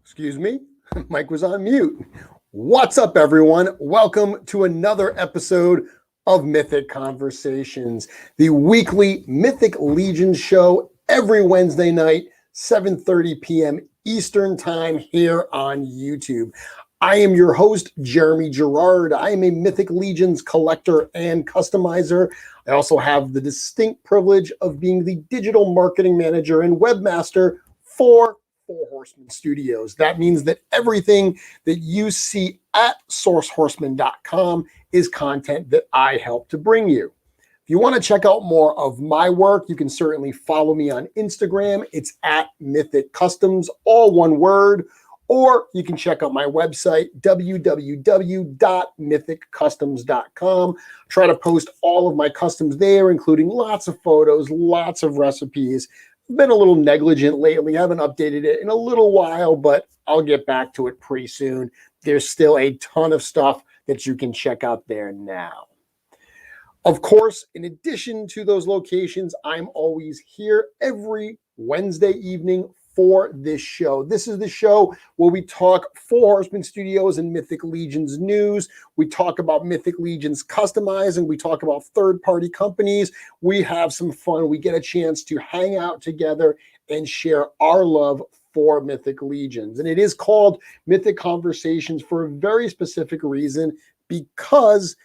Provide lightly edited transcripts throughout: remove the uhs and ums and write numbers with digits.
Excuse me, Mike was on mute. What's up, everyone? Welcome to another episode of Mythic Conversations, the weekly Mythic Legions show every Wednesday night, 7:30 p.m. Eastern Time here on YouTube. I am your host, Jeremy Gerard. I am a Mythic Legions collector and customizer. I also have the distinct privilege of being the digital marketing manager and webmaster for Four Horsemen Studios. That means that everything that you see at sourcehorseman.com is content that I help to bring you. If you want to check out more of my work, you can certainly follow me on Instagram. It's at Mythic Customs, all one word. Or you can check out my website, www.mythiccustoms.com. Try to post all of my customs there, including lots of photos, lots of recipes. Been a little negligent lately. I haven't updated it in a little while, but I'll get back to it pretty soon. There's still a ton of stuff that you can check out there now. Of course, in addition to those locations, I'm always here every Wednesday evening for this show. This is the show where we talk Four Horsemen Studios and Mythic Legions news. We talk about Mythic Legions customizing. We talk about third-party companies. We have some fun. We get a chance to hang out together and share our love for Mythic Legions. And it is called Mythic Conversations for a very specific reason, because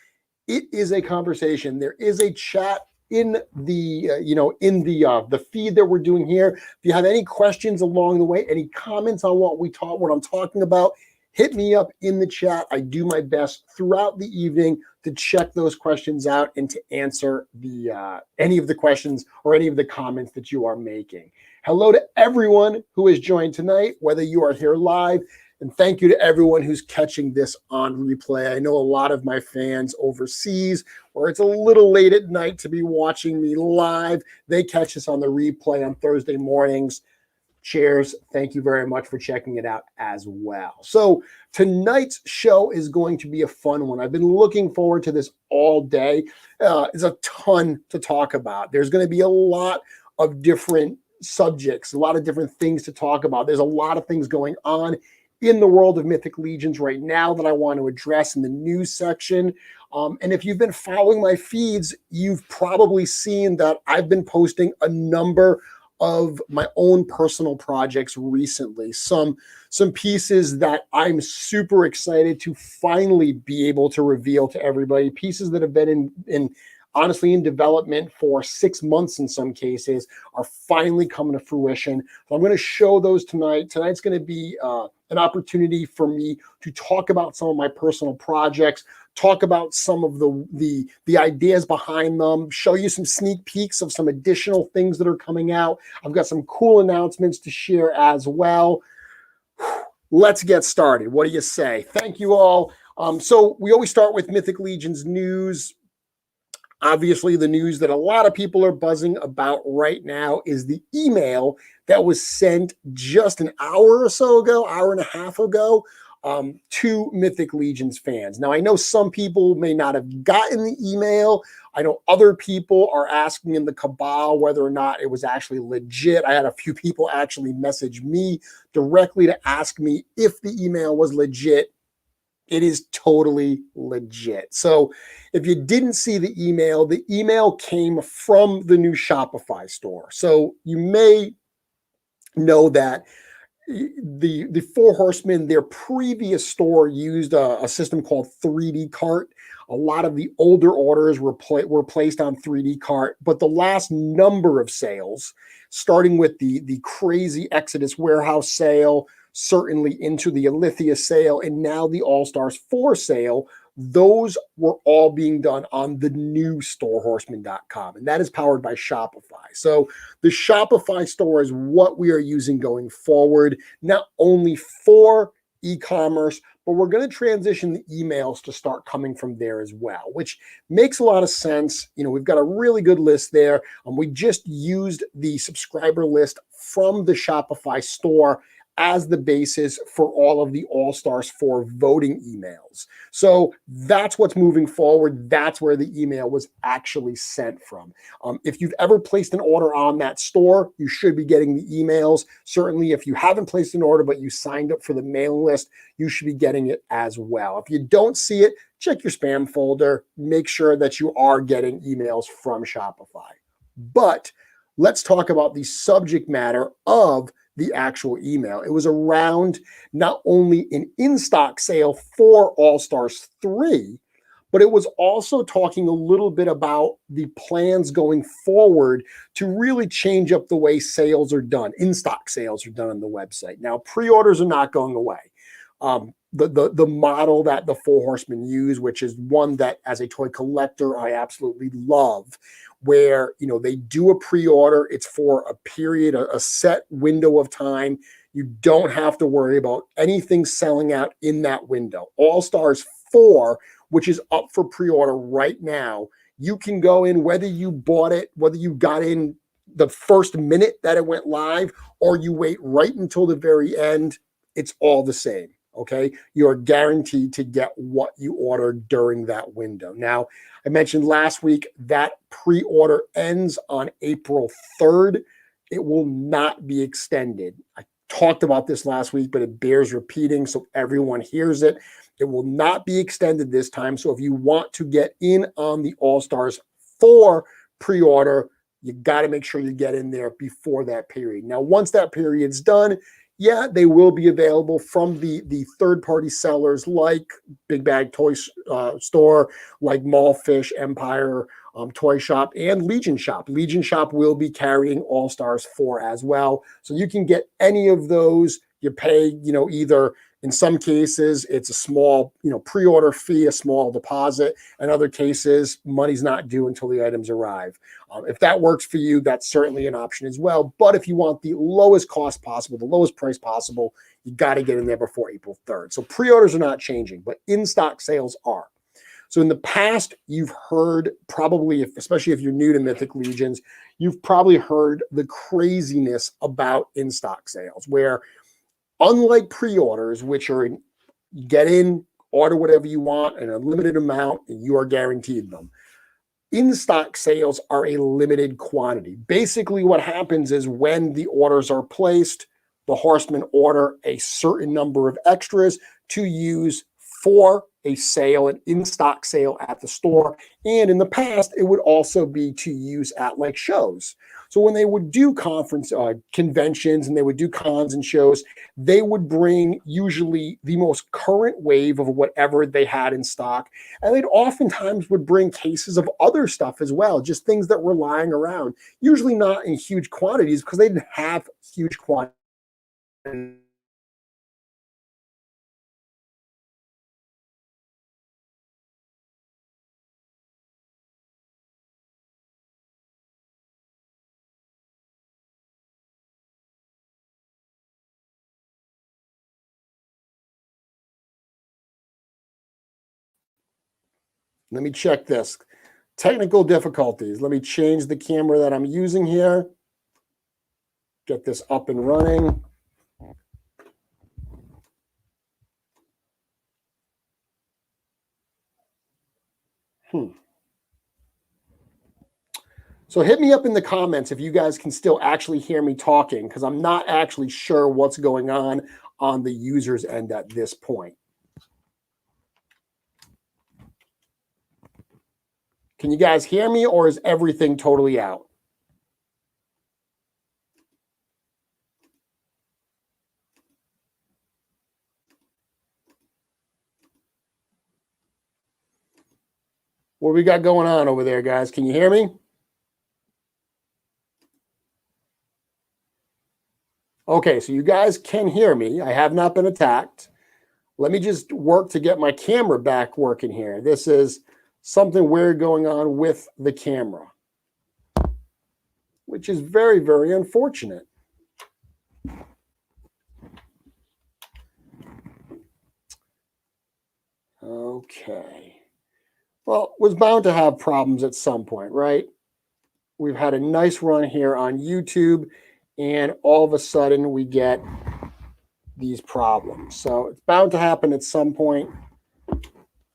it is a conversation. There is a chat in the the feed that we're doing here. If you have any questions along the way, any comments on what I'm talking about, hit me up in the chat. I do my best throughout the evening to check those questions out and to answer any of the questions or any of the comments that you are making. Hello to everyone who has joined tonight, whether you are here live. And thank you to everyone who's catching this on replay. I know a lot of my fans overseas, where it's a little late at night to be watching me live, they catch us on the replay on Thursday mornings. Cheers. Thank you very much for checking it out as well. So tonight's show is going to be a fun one. I've been looking forward to this all day. There's a ton to talk about. There's going to be a lot of different subjects, a lot of different things to talk about. There's a lot of things going on in the world of Mythic Legions right now that I want to address in the news section. And if you've been following my feeds, you've probably seen that I've been posting a number of my own personal projects recently. Some pieces that I'm super excited to finally be able to reveal to everybody. Pieces that have been honestly in development for 6 months in some cases are finally coming to fruition. So I'm going to show those tonight. Tonight's going to be an opportunity for me to talk about some of my personal projects, talk about some of the ideas behind them, show you some sneak peeks of some additional things that are coming out. I've got some cool announcements to share as well. Let's get started. What do you say? Thank you all. So we always start with Mythic Legions news. Obviously, the news that a lot of people are buzzing about right now is the email that was sent just an hour or so ago, hour and a half ago, to Mythic Legions fans. Now, I know some people may not have gotten the email. I know other people are asking in the cabal whether or not it was actually legit. I had a few people actually message me directly to ask me if the email was legit. It is totally legit. So if you didn't see the email came from the new Shopify store. So you may know that the Four Horsemen, their previous store used a system called 3D Cart. A lot of the older orders were placed on 3D Cart, but the last number of sales, starting with the crazy Exodus warehouse sale, certainly into the Alithia sale, and now the All-Stars 4 sale, those were all being done on the new storehorseman.com, and that is powered by Shopify. So the Shopify store is what we are using going forward, not only for e-commerce, but we're going to transition the emails to start coming from there as well, which makes a lot of sense. We've got a really good list there. We just used the subscriber list from the Shopify store as the basis for all of the All-Stars 4 voting emails. So that's what's moving forward. That's where the email was actually sent from. If you've ever placed an order on that store, you should be getting the emails. Certainly, if you haven't placed an order, but you signed up for the mailing list, you should be getting it as well. If you don't see it, check your spam folder. Make sure that you are getting emails from Shopify. But let's talk about the subject matter of the actual email. It was around not only an in-stock sale for All-Stars 3, but it was also talking a little bit about the plans going forward to really change up the way sales are done. In-stock sales are done on the website. Now, pre-orders are not going away. The model that the Four Horsemen use, which is one that as a toy collector I absolutely love, where they do a pre-order. It's for a period, a set window of time. You don't have to worry about anything selling out in that window. All-Stars 4, which is up for pre-order right now, you can go in, whether you bought it, whether you got in the first minute that it went live, or you wait right until the very end, it's all the same. Okay, you're guaranteed to get what you ordered during that window. Now, I mentioned last week that pre-order ends on April 3rd. It will not be extended. I talked about this last week, but it bears repeating so everyone hears it. It will not be extended this time. So if you want to get in on the All-Stars 4 pre-order, you got to make sure you get in there before that period. Now, once that period's done, yeah, they will be available from the third-party sellers like Big Bag Toy Store, like Mallfish, Empire Toy Shop, and LegionsShop. LegionsShop will be carrying All-Stars 4 as well. So you can get any of those. You pay, either in some cases, it's a small, pre-order fee, a small deposit. In other cases, money's not due until the items arrive. If that works for you, that's certainly an option as well. But if you want the lowest cost possible, the lowest price possible, you got to get in there before April 3rd. So pre-orders are not changing, but in-stock sales are. So in the past, you've heard probably, especially if you're new to Mythic Legions, you've probably heard the craziness about in-stock sales, where unlike pre-orders, which are get in, order whatever you want, an unlimited amount, and you are guaranteed them. In-stock sales are a limited quantity. Basically, what happens is when the orders are placed, the horsemen order a certain number of extras to use for a sale, an in-stock sale at the store. And in the past, it would also be to use at like shows. So when they would do conventions and they would do cons and shows, they would bring usually the most current wave of whatever they had in stock. And they'd oftentimes would bring cases of other stuff as well, just things that were lying around, usually not in huge quantities because they didn't have huge quantities. Let me check this. Technical difficulties. Let me change the camera that I'm using here. Get this up and running. So hit me up in the comments if you guys can still actually hear me talking, because I'm not actually sure what's going on the user's end at this point. Can you guys hear me, or is everything totally out? What we got going on over there, guys? Can you hear me? Okay, so you guys can hear me. I have not been attacked. Let me just work to get my camera back working here. This is something weird going on with the camera, which is very, very unfortunate. Okay. Well, was bound to have problems at some point, right? We've had a nice run here on YouTube, and all of a sudden we get these problems. So it's bound to happen at some point.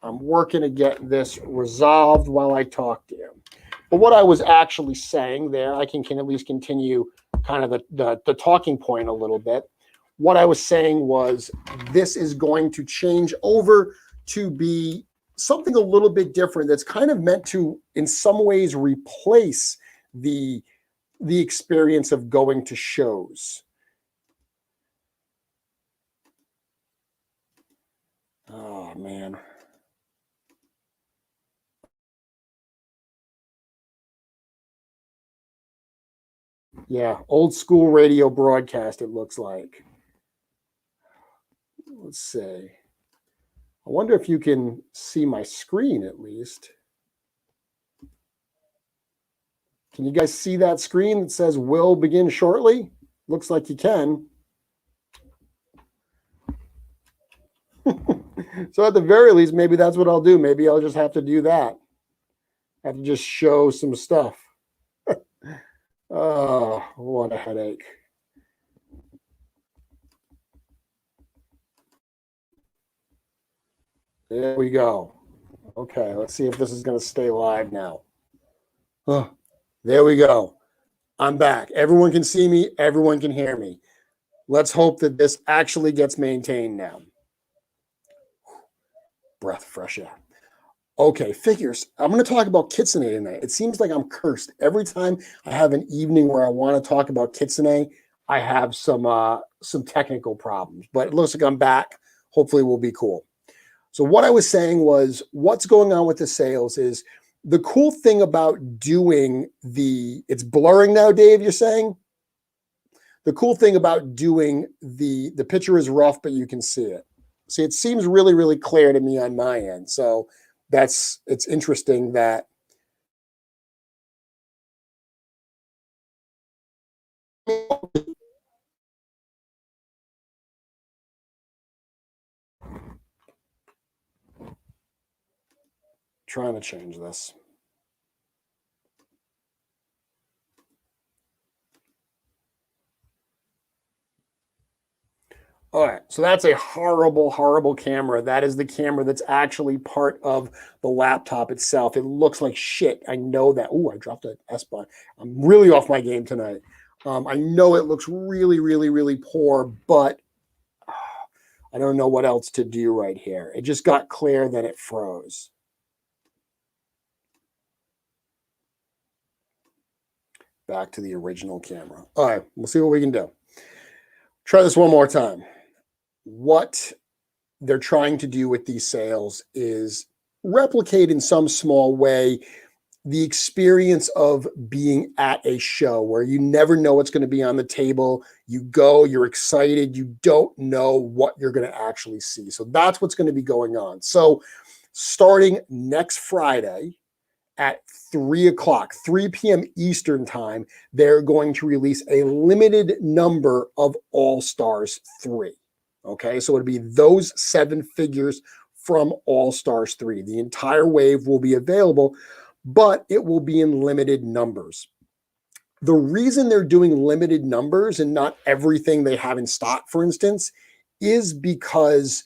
I'm working to get this resolved while I talk to you. But what I was actually saying there, I can at least continue kind of the talking point a little bit. What I was saying was this is going to change over to be something a little bit different that's kind of meant to, in some ways, replace the experience of going to shows. Oh, man. Yeah, old school radio broadcast, it looks like. Let's see. I wonder if you can see my screen at least. Can you guys see that screen that says will begin shortly? Looks like you can. So at the very least, maybe that's what I'll do. Maybe I'll just have to do that. I have to just show some stuff. Oh, what a headache. There we go. Okay, let's see if this is going to stay live now. Oh, there we go. I'm back. Everyone can see me. Everyone can hear me. Let's hope that this actually gets maintained now. Breath of fresh air. Okay, figures. I'm going to talk about Kitsune tonight. It seems like I'm cursed. Every time I have an evening where I want to talk about Kitsune, I have some technical problems. But it looks like I'm back. Hopefully we'll be cool. So what I was saying was what's going on with the sales is the cool thing about doing it's blurring now, Dave, you're saying? The cool thing about doing the picture is rough, but you can see it. See, it seems really, really clear to me on my end. So it's interesting that trying to change this. All right, so that's a horrible, horrible camera. That is the camera that's actually part of the laptop itself. It looks like shit. I know that. Oh, I dropped an S button. I'm really off my game tonight. I know it looks really, really, really poor, but I don't know what else to do right here. It just got clear, then it froze. Back to the original camera. All right, we'll see what we can do. Try this one more time. What they're trying to do with these sales is replicate in some small way the experience of being at a show where you never know what's going to be on the table. You go, you're excited, you don't know what you're going to actually see. So that's what's going to be going on. So starting next Friday at 3 p.m. Eastern time, they're going to release a limited number of All-Stars 3. Okay, so it'll be those 7 figures from All-Stars 3. The entire wave will be available, but it will be in limited numbers. The reason they're doing limited numbers and not everything they have in stock, for instance, is because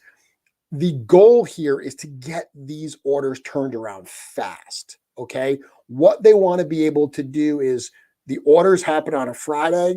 the goal here is to get these orders turned around fast. Okay, what they want to be able to do is the orders happen on a Friday.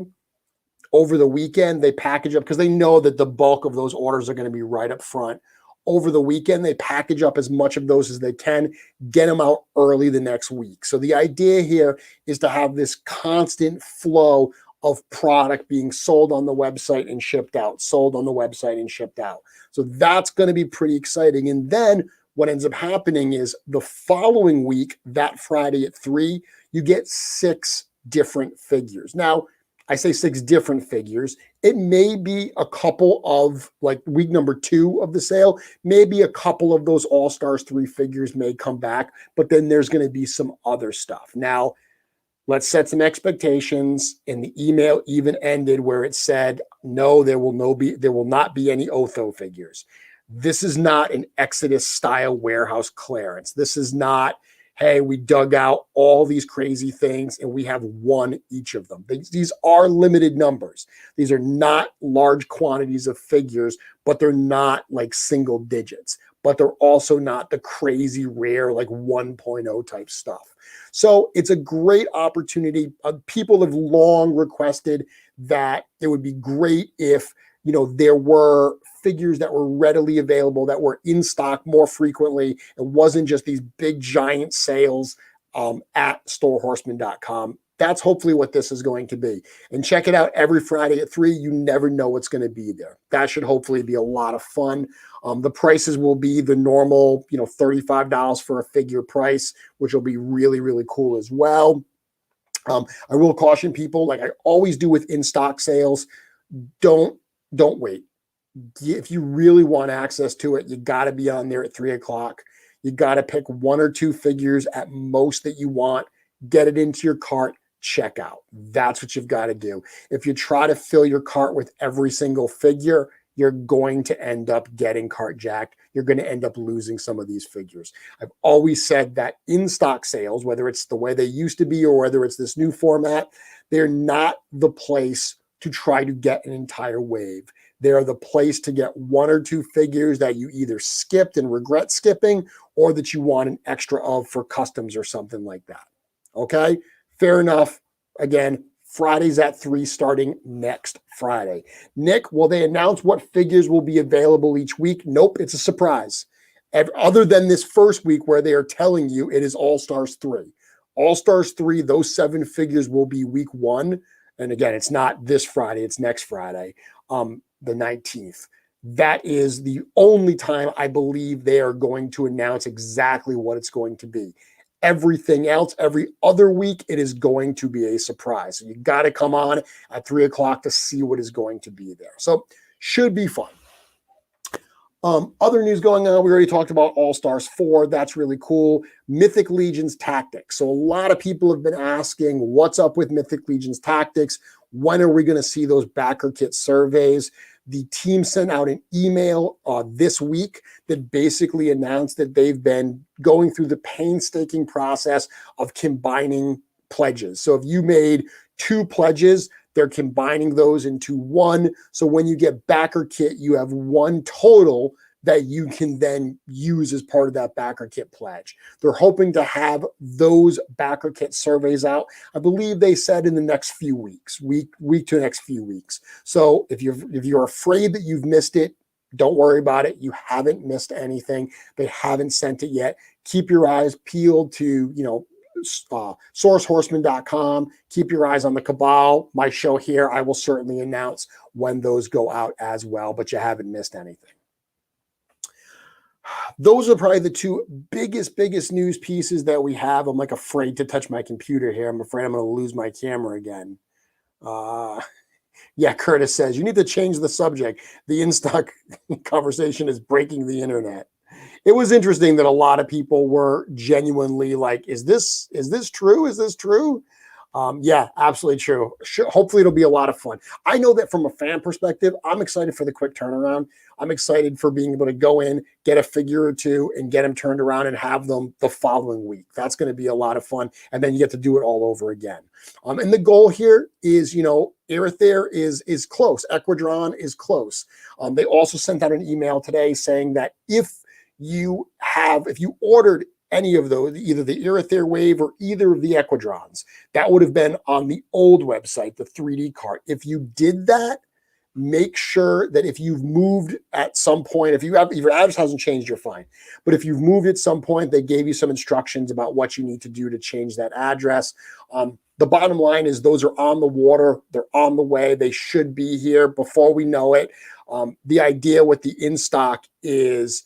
Over the weekend, they package up because they know that the bulk of those orders are going to be right up front. Over the weekend, they package up as much of those as they can, get them out early the next week. So the idea here is to have this constant flow of product being sold on the website and shipped out, sold on the website and shipped out. So that's going to be pretty exciting. And then what ends up happening is the following week, that Friday at 3, you get 6 different figures. Now, I say 6 different figures. It may be a couple of, like week number 2 of the sale, maybe a couple of those All-Stars 3 figures may come back, but then there's going to be some other stuff. Now, let's set some expectations. And the email even ended where it said, no, there will not be any Otho figures. This is not an Exodus style warehouse clearance. This is not, hey, we dug out all these crazy things and we have one each of them. These are limited numbers. These are not large quantities of figures, but they're not like single digits. But they're also not the crazy rare like 1.0 type stuff. So it's a great opportunity. People have long requested that it would be great if, you know, there were figures that were readily available, that were in stock more frequently. It wasn't just these big giant sales at storehorseman.com. That's hopefully what this is going to be. And check it out every Friday at 3. You never know what's going to be there. That should hopefully be a lot of fun. The prices will be the normal, you know, $35 for a figure price, which will be really, really cool as well. I will caution people, like I always do with in-stock sales, don't wait. If you really want access to it, you got to be on there at 3 o'clock. You got to pick 1 or 2 figures at most that you want, get it into your cart, check out. That's what you've got to do. If you try to fill your cart with every single figure, you're going to end up getting cart jacked. You're going to end up losing some of these figures. I've always said that in-stock sales, whether it's the way they used to be or whether it's this new format, they're not the place to try to get an entire wave. They're the place to get 1 or 2 figures that you either skipped and regret skipping or that you want an extra of for customs or something like that. Okay? Fair enough. Again, Fridays at 3 starting next Friday. Nick, will they announce what figures will be available each week? Nope, it's a surprise. Other than this first week where they are telling you it is All-Stars 3. All-Stars 3, those 7 figures will be week 1. And again, it's not this Friday, it's next Friday, the 19th. That is the only time I believe they are going to announce exactly what it's going to be. Everything else, every other week, it is going to be a surprise. So you got to come on at 3 o'clock to see what is going to be there. So should be fun. Other news going on, we already talked about All-Stars 4. That's really cool. Mythic Legions Tactics. So a lot of people have been asking, what's up with Mythic Legions Tactics? When are we going to see those Backerkit surveys? The team sent out an email this week that basically announced that they've been going through the painstaking process of combining pledges. So if you made 2 pledges, they're combining those into 1. So when you get Backerkit, you have 1 total that you can then use as part of that Backerkit pledge. They're hoping to have those Backerkit surveys out, I believe they said in the next few weeks, week to the next few weeks. So if you're afraid that you've missed it, don't worry about it. You haven't missed anything. They haven't sent it yet. Keep your eyes peeled to, sourcehorseman.com. Keep your eyes on the Cabal, my show here. I will certainly announce when those go out as well, but you haven't missed anything. Those are probably the 2 biggest news pieces that we have. I'm like afraid to touch my computer here. I'm afraid I'm going to lose my camera again. Yeah, Curtis says, you need to change the subject. The in-stock conversation is breaking the internet. It was interesting that a lot of people were genuinely like, is this true? Is this true? Yeah, absolutely true. Hopefully it'll be a lot of fun. I know that from a fan perspective, I'm excited for the quick turnaround. I'm excited for being able to go in, get a figure or 2 and get them turned around and have them the following week. That's going to be a lot of fun. And then you get to do it all over again. And the goal here is, Aether is close. Equidron is close. They also sent out an email today saying that if you ordered any of those, either the Aether Wave or either of the Equidrons, that would have been on the old website, the 3D cart. If you did that, make sure that if you've moved at some point, if your address hasn't changed, you're fine. But if you've moved at some point, they gave you some instructions about what you need to do to change that address. The bottom line is those are on the water. They're on the way. They should be here before we know it. The idea with the in-stock is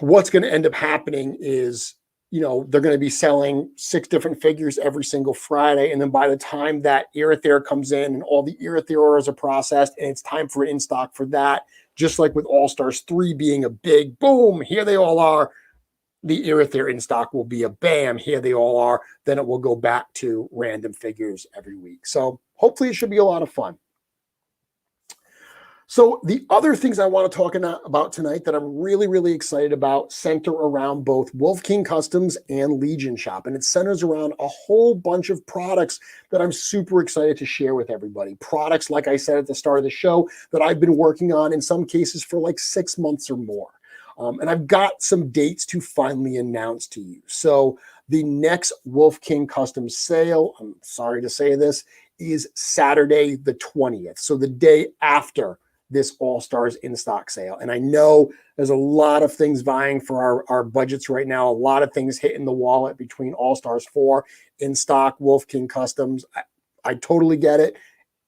what's going to end up happening is they're going to be selling 6 different figures every single Friday. And then by the time that Irithyr comes in and all the Irithyr orders are processed and it's time for an in-stock for that, just like with All-Stars 3 being a big boom, here they all are, the Irithyr in stock will be a bam, here they all are. Then it will go back to random figures every week. So hopefully it should be a lot of fun. So the other things I want to talk about tonight that I'm really, really excited about center around both Wolf King Customs and Legion Shop. And it centers around a whole bunch of products that I'm super excited to share with everybody. Products, like I said at the start of the show, that I've been working on in some cases for like 6 months or more. And I've got some dates to finally announce to you. So the next Wolf King Customs sale, I'm sorry to say this, is Saturday the 20th. So the day after this All-Stars in-stock sale. And I know there's a lot of things vying for our budgets right now, a lot of things hitting the wallet between All-Stars 4, in-stock, Wolf King Customs. I totally get it.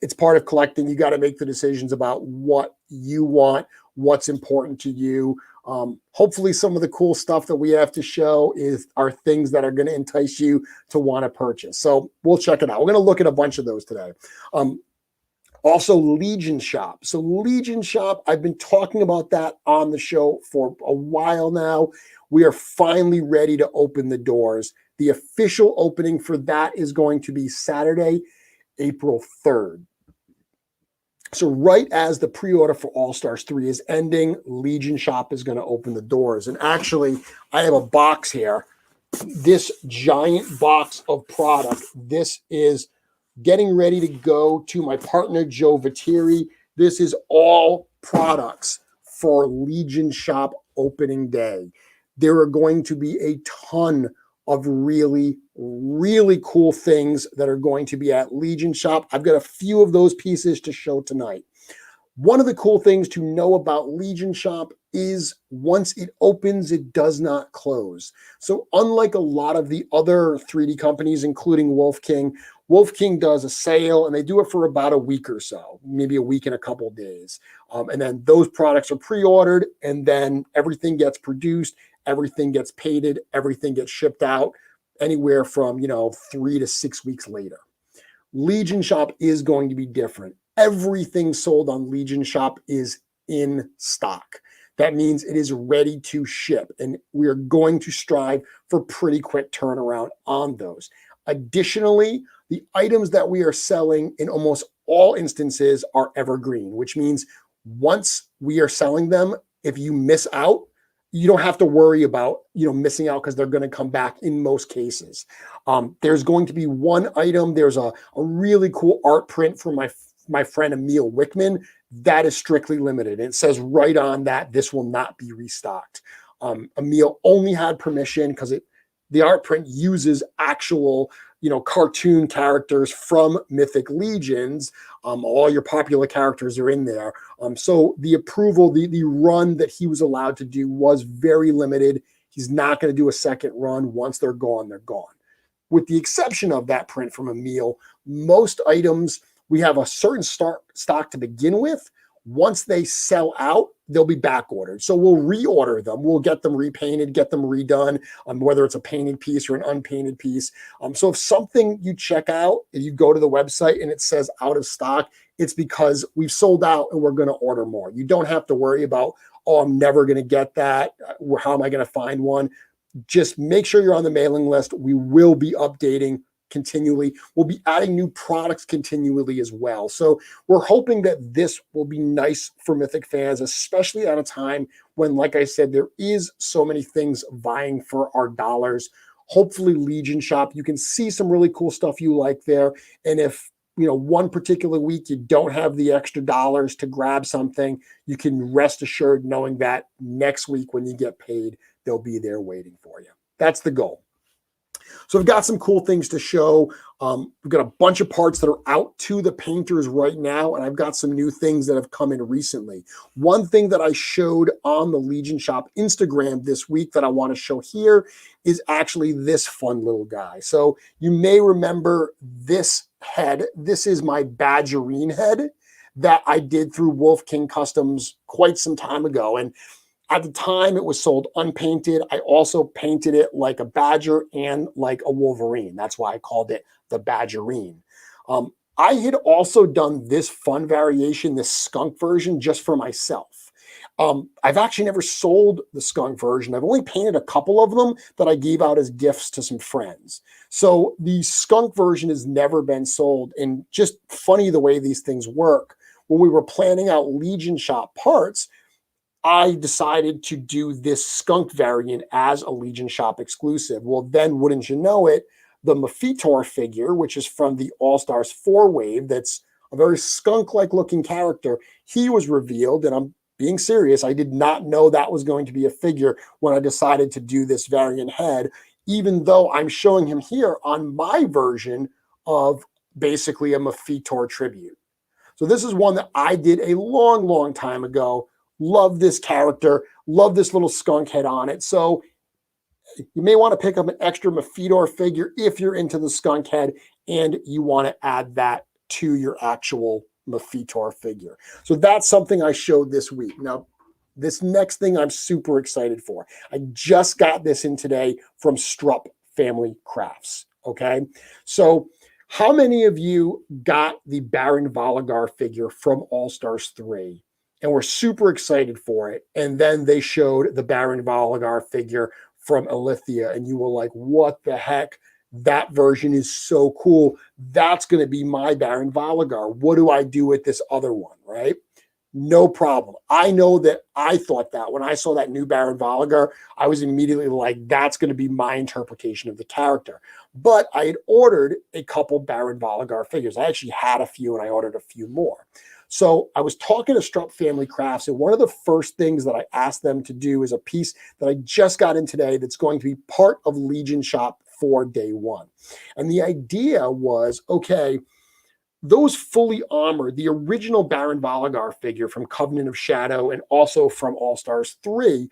It's part of collecting. You got to make the decisions about what you want, what's important to you. Hopefully some of the cool stuff that we have to show are things that are going to entice you to want to purchase. So we'll check it out. We're going to look at a bunch of those today. Also, Legion Shop. So Legion Shop, I've been talking about that on the show for a while now. We are finally ready to open the doors. The official opening for that is going to be Saturday, April 3rd. So right as the pre-order for All-Stars 3 is ending, Legion Shop is going to open the doors. And actually, I have a box here. This giant box of product. This is getting ready to go to my partner, Joe Viteri. This is all products for Legion Shop opening day. There are going to be a ton of really, really cool things that are going to be at Legion Shop. I've got a few of those pieces to show tonight. One of the cool things to know about Legion Shop is once it opens, it does not close. So unlike a lot of the other 3D companies, including Wolf King does a sale and they do it for about a week or so, maybe a week and a couple of days. And then those products are pre-ordered and then everything gets produced, everything gets painted, everything gets shipped out anywhere from, 3 to 6 weeks later. Legion Shop is going to be different. Everything sold on Legion Shop is in stock. That means it is ready to ship, and we are going to strive for pretty quick turnaround on those. Additionally, the items that we are selling in almost all instances are evergreen, which means once we are selling them, if you miss out, you don't have to worry about, missing out because they're going to come back in most cases. There's going to be one item. There's a really cool art print from my friend Emil Wickman that is strictly limited. It says right on that this will not be restocked. Emil only had permission because the art print uses actual, cartoon characters from Mythic Legions. All your popular characters are in there. So the approval, the run that he was allowed to do was very limited. He's not going to do a second run. Once they're gone, they're gone. With the exception of that print from Emil, most items, we have a certain stock to begin with. Once they sell out, they'll be back ordered. So we'll reorder them. We'll get them repainted, get them redone, whether it's a painted piece or an unpainted piece. So if something you check out, if you go to the website and it says out of stock, it's because we've sold out and we're going to order more. You don't have to worry about, I'm never going to get that. How am I going to find one? Just make sure you're on the mailing list. We will be updating continually. We'll be adding new products continually as well. So we're hoping that this will be nice for Mythic fans, especially at a time when, like I said, there is so many things vying for our dollars. Hopefully Legion Shop, you can see some really cool stuff you like there. And if, one particular week you don't have the extra dollars to grab something, you can rest assured knowing that next week when you get paid, they'll be there waiting for you. That's the goal. So we've got some cool things to show. We've got a bunch of parts that are out to the painters right now, and I've got some new things that have come in recently. One thing that I showed on the Legion Shop Instagram this week that I want to show here is actually this fun little guy. So you may remember this head. This is my Badgerine head that I did through Wolf King Customs quite some time ago. And At the time, it was sold unpainted. I also painted it like a badger and like a wolverine. That's why I called it the Badgerine. I had also done this fun variation, this skunk version, just for myself. I've actually never sold the skunk version. I've only painted a couple of them that I gave out as gifts to some friends. So the skunk version has never been sold. And just funny the way these things work. When we were planning out LegionsShop parts, I decided to do this skunk variant as a LegionsShop exclusive. Well, then wouldn't you know it, the Mephitor figure, which is from the All-Stars 4 wave, that's a very skunk-like looking character, he was revealed, and I'm being serious. I did not know that was going to be a figure when I decided to do this variant head, even though I'm showing him here on my version of basically a Mephitor tribute. So this is one that I did a long, long time ago. Love this character. Love this little skunk head on it. So you may want to pick up an extra Mephitor figure if you're into the skunk head and you want to add that to your actual Mephitor figure. So that's something I showed this week. Now, this next thing I'm super excited for. I just got this in today from Strupp Family Crafts. Okay. So how many of you got the Baron Valigar figure from All-Stars 3 and were super excited for it? And then they showed the Baron Valigar figure from Alithia, and you were like, what the heck? That version is so cool. That's going to be my Baron Valigar. What do I do with this other one, right? No problem. I know that I thought that when I saw that new Baron Valigar, I was immediately like, that's going to be my interpretation of the character. But I had ordered a couple Baron Valigar figures. I actually had a few and I ordered a few more. So I was talking to Strupp Family Crafts, and one of the first things that I asked them to do is a piece that I just got in today that's going to be part of LegionsShop for day one. And the idea was, okay, those fully armored, the original Baron Valigar figure from Covenant of Shadow and also from All-Stars 3,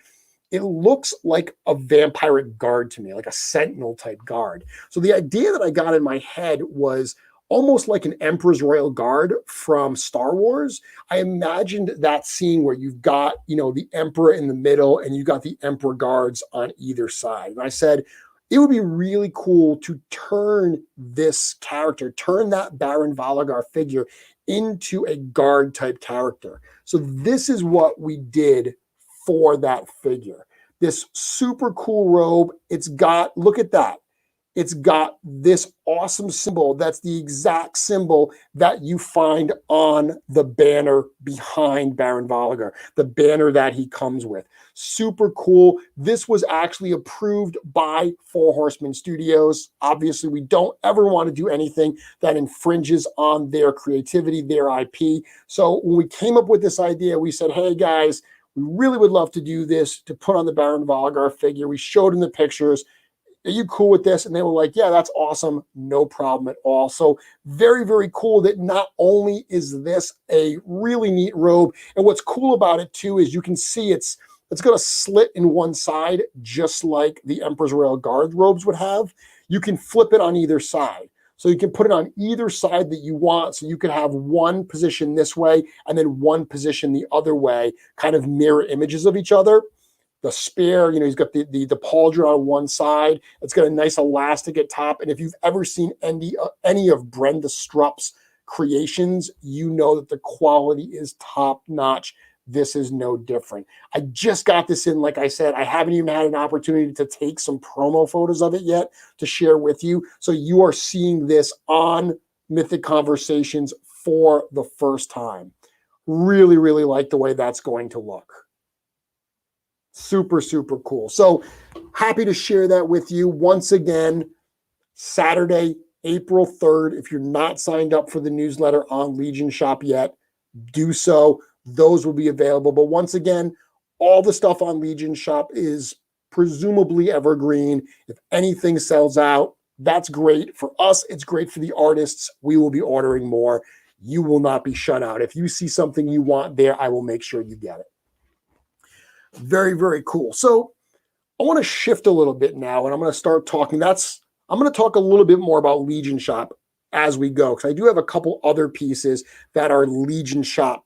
it looks like a vampiric guard to me, like a sentinel type guard. So the idea that I got in my head was almost like an Emperor's Royal Guard from Star Wars. I imagined that scene where you've got, the Emperor in the middle and you got the Emperor guards on either side. And I said, it would be really cool to turn this character, turn that Baron Valigar figure into a guard type character. So this is what we did for that figure. This super cool robe. It's got, look at that. It's got this awesome symbol. That's the exact symbol that you find on the banner behind Baron Valigar, the banner that he comes with. Super cool. This was actually approved by Four Horsemen Studios. Obviously, we don't ever want to do anything that infringes on their creativity, their IP. So when we came up with this idea, we said, hey guys, we really would love to do this, to put on the Baron Valigar figure. We showed them the pictures. Are you cool with this? And they were like, yeah, that's awesome. No problem at all. So very, very cool that not only is this a really neat robe, and what's cool about it too is you can see it's got a slit in one side, just like the Emperor's Royal Guard robes would have. You can flip it on either side. So you can put it on either side that you want. So you could have one position this way and then one position the other way, kind of mirror images of each other. The spear, he's got the pauldron on one side. It's got a nice elastic at top. And if you've ever seen any of Brenda Strupp's creations, you know that the quality is top notch. This is no different. I just got this in, like I said, I haven't even had an opportunity to take some promo photos of it yet to share with you. So you are seeing this on Mythic Conversations for the first time. Really, really like the way that's going to look. Super, super cool. So happy to share that with you. Once again, Saturday, April 3rd. If you're not signed up for the newsletter on LegionsShop yet, do so. Those will be available. But once again, all the stuff on LegionsShop is presumably evergreen. If anything sells out, that's great. For us, it's great for the artists. We will be ordering more. You will not be shut out. If you see something you want there, I will make sure you get it. Very, very cool. So I want to shift a little bit now, and I'm going to start talking. I'm going to talk a little bit more about LegionsShop as we go, because I do have a couple other pieces that are LegionsShop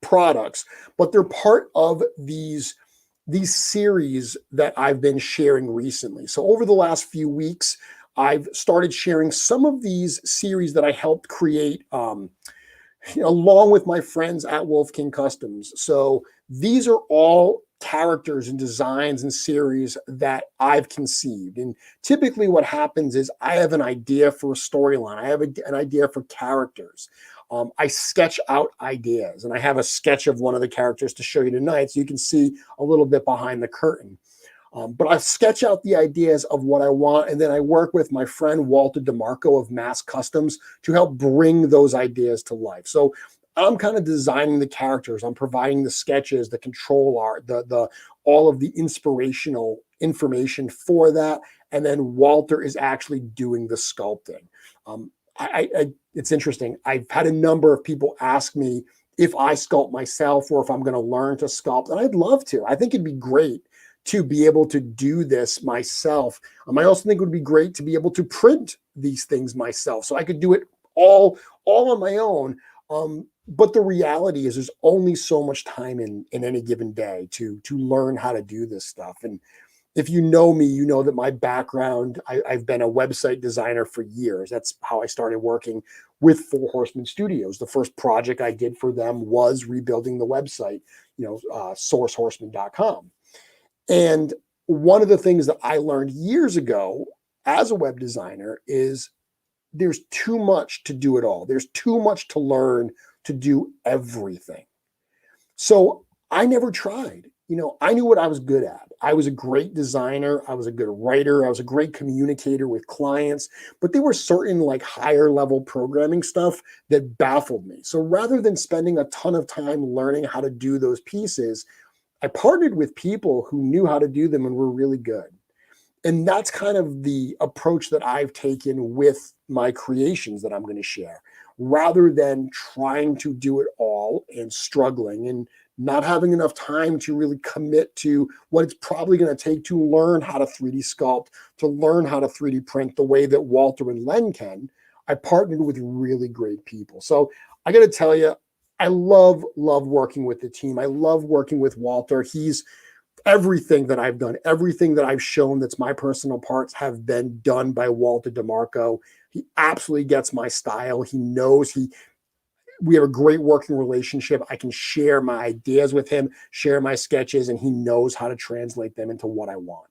products, but they're part of these these series that I've been sharing recently. So over the last few weeks, I've started sharing some of these series that I helped create along with my friends at Wolf King Customs. So these are all characters and designs and series that I've conceived. And typically what happens is I have an idea for a storyline. I have an idea for characters. I sketch out ideas, and I have a sketch of one of the characters to show you tonight so you can see a little bit behind the curtain. But I sketch out the ideas of what I want, and then I work with my friend Walter DeMarco of Mass Customs to help bring those ideas to life. So I'm kind of designing the characters. I'm providing the sketches, the control art, the all of the inspirational information for that, and then Walter is actually doing the sculpting. It's interesting. I've had a number of people ask me if I sculpt myself or if I'm going to learn to sculpt, and I'd love to. I think it'd be great to be able to do this myself. I also think it would be great to be able to print these things myself, so I could do it all on my own. But the reality is there's only so much time in any given day to learn how to do this stuff. And if you know me, you know that my background, I've been a website designer for years. That's how I started working with Four Horsemen Studios. The first project I did for them was rebuilding the website, sourcehorseman.com. And one of the things that I learned years ago as a web designer is there's too much to do it all. There's too much to learn to do everything. So I never tried. I knew what I was good at. I was a great designer. I was a good writer. I was a great communicator with clients, but there were certain like higher level programming stuff that baffled me. So rather than spending a ton of time learning how to do those pieces, I partnered with people who knew how to do them and were really good. And that's kind of the approach that I've taken with my creations that I'm going to share, rather than trying to do it all and struggling and not having enough time to really commit to what it's probably going to take to learn how to 3D sculpt, to learn how to 3D print the way that Walter and Len can. I partnered with really great people. So I got to tell you, I love working with the team. I love working with Walter. He's everything that I've done, everything that I've shown that's my personal parts have been done by Walter DeMarco. He absolutely gets my style. He knows we have a great working relationship. I can share my ideas with him, share my sketches, and he knows how to translate them into what I want.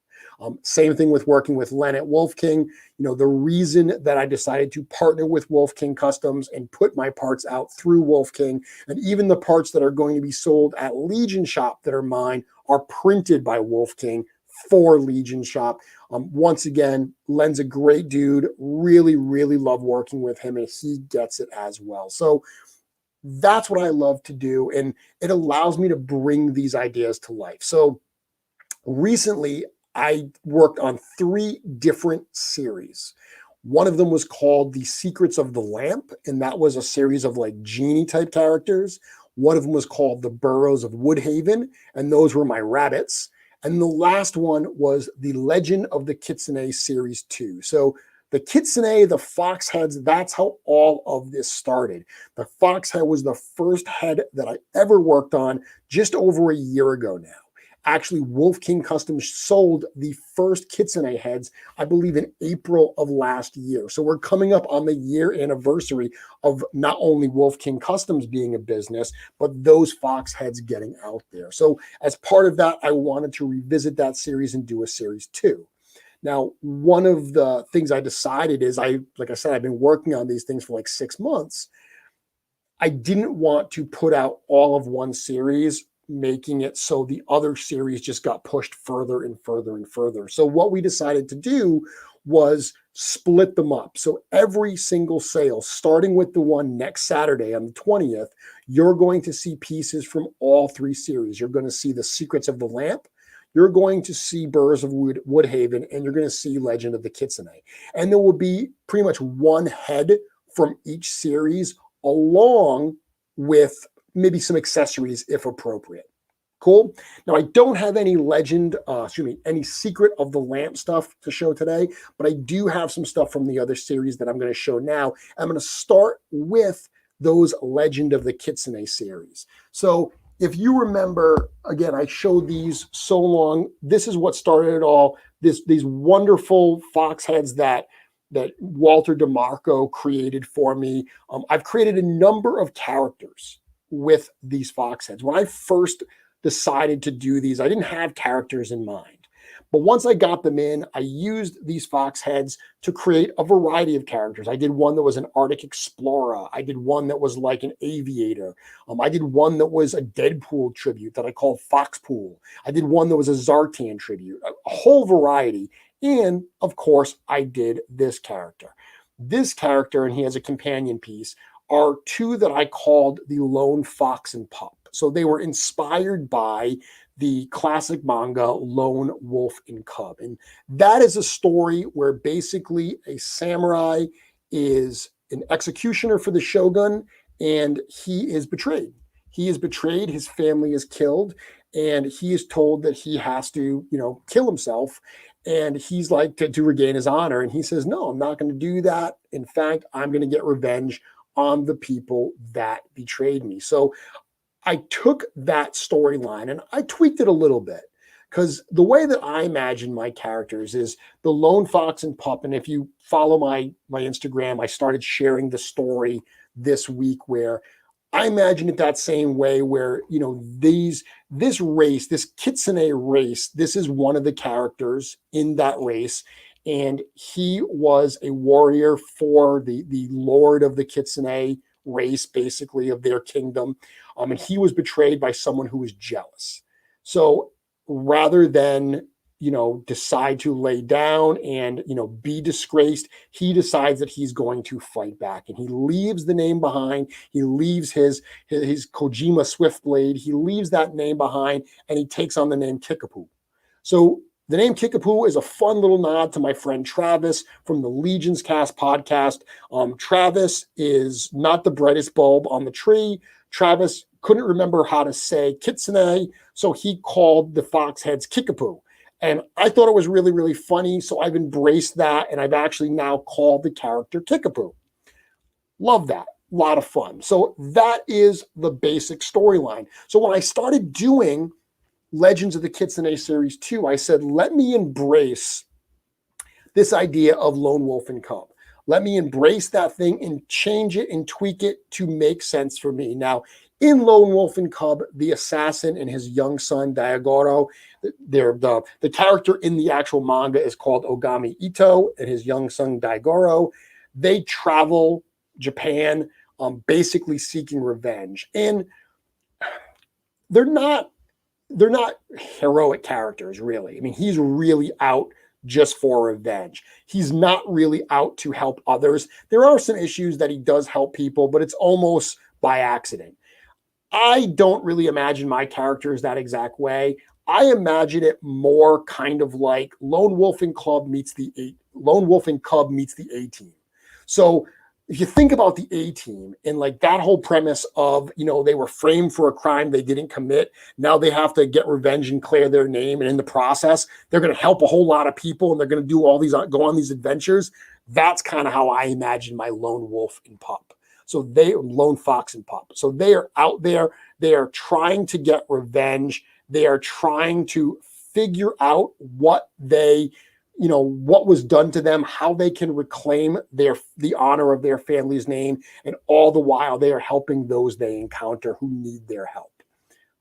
Same thing with working with Len at Wolf King. The reason that I decided to partner with Wolf King Customs and put my parts out through Wolf King, and even the parts that are going to be sold at LegionsShop that are mine, are printed by Wolf King for LegionsShop. Once again, Len's a great dude. Really, really love working with him, and he gets it as well. So that's what I love to do, and it allows me to bring these ideas to life. So recently, I worked on 3 different series. One of them was called The Secrets of the Lamp, and that was a series of like genie type characters. One of them was called The Burrows of Woodhaven, and those were my rabbits. And the last one was The Legend of the Kitsune Series 2. So the Kitsune, the fox heads, that's how all of this started. The fox head was the first head that I ever worked on just over a year ago now. Actually, Wolf King Customs sold the first Kitsune heads, I believe, in April of last year. So we're coming up on the year anniversary of not only Wolf King Customs being a business, but those fox heads getting out there. So as part of that, I wanted to revisit that series and do a series 2. Now, one of the things I decided is, like I said, I've been working on these things for like 6 months. I didn't want to put out all of one series, making it so the other series just got pushed further and further and further. So what we decided to do was split them up. So every single sale, starting with the one next Saturday on the 20th, you're going to see pieces from all 3 series. You're going to see The Secrets of the Lamp, you're going to see Burrows of Woodhaven, and you're going to see Legend of the Kitsune. And there will be pretty much one head from each series, along with maybe some accessories if appropriate. Cool. Now, I don't have any any Secret of the Lamp stuff to show today, but I do have some stuff from the other series that I'm going to show now. I'm going to start with those Legend of the Kitsune series. So if you remember, again, I showed these so long. This is what started it all. These wonderful fox heads that Walter DeMarco created for me. I've created a number of characters with these fox heads. When I first decided to do these, I didn't have characters in mind. But once I got them in, I used these fox heads to create a variety of characters. I did one that was an Arctic explorer. I did one that was like an aviator. I did one that was a Deadpool tribute that I called Foxpool. I did one that was a Zartan tribute, a whole variety. And of course, I did this character. This character, and he has a companion piece, are two that I called the Lone Fox and Pup. So they were inspired by the classic manga Lone Wolf and Cub. And that is a story where basically a samurai is an executioner for the shogun, and he is betrayed. He is betrayed, his family is killed, and he is told that he has to, kill himself. And he's like to regain his honor. And he says, no, I'm not going to do that. In fact, I'm going to get revenge on the people that betrayed me. So I took that storyline and I tweaked it a little bit, because the way that I imagine my characters is the Lone Fox and Pup. And if you follow my Instagram, I started sharing the story this week where I imagine it that same way where, this race, this Kitsune race, this is one of the characters in that race. And he was a warrior for the Lord of the Kitsune race, basically, of their kingdom. And he was betrayed by someone who was jealous. So rather than, decide to lay down and, be disgraced, he decides that he's going to fight back. And he leaves the name behind. He leaves his Kojima Swiftblade. He leaves that name behind, and he takes on the name Kickapoo. So the name Kickapoo is a fun little nod to my friend Travis from the Legions Cast podcast. Travis is not the brightest bulb on the tree. Travis couldn't remember how to say Kitsune, so he called the fox heads Kickapoo. And I thought it was really, really funny, so I've embraced that, and I've actually now called the character Kickapoo. Love that. A lot of fun. So that is the basic storyline. So when I started doing Legends of the Kitsune Series 2, I said, let me embrace this idea of Lone Wolf and Cub. Let me embrace that thing and change it and tweak it to make sense for me. Now, in Lone Wolf and Cub, the assassin and his young son, Daigoro, the character in the actual manga is called Ogami Ito, and his young son, Daigoro. They travel Japan, basically seeking revenge. And they're not heroic characters, really. I mean, he's really out just for revenge. He's not really out to help others. There are some issues that he does help people, but it's almost by accident. I don't really imagine my characters that exact way. I imagine it more kind of like Lone Wolf and Cub meets the A-Team. So if you think about the A-Team and like that whole premise of, they were framed for a crime they didn't commit. Now they have to get revenge and clear their name. And in the process, they're going to help a whole lot of people, and they're going to go on these adventures. That's kind of how I imagine my Lone Wolf and Pup. So Lone Fox and Pup. So they are out there. They are trying to get revenge. They are trying to figure out what was done to them, how they can reclaim the honor of their family's name, and all the while they are helping those they encounter who need their help.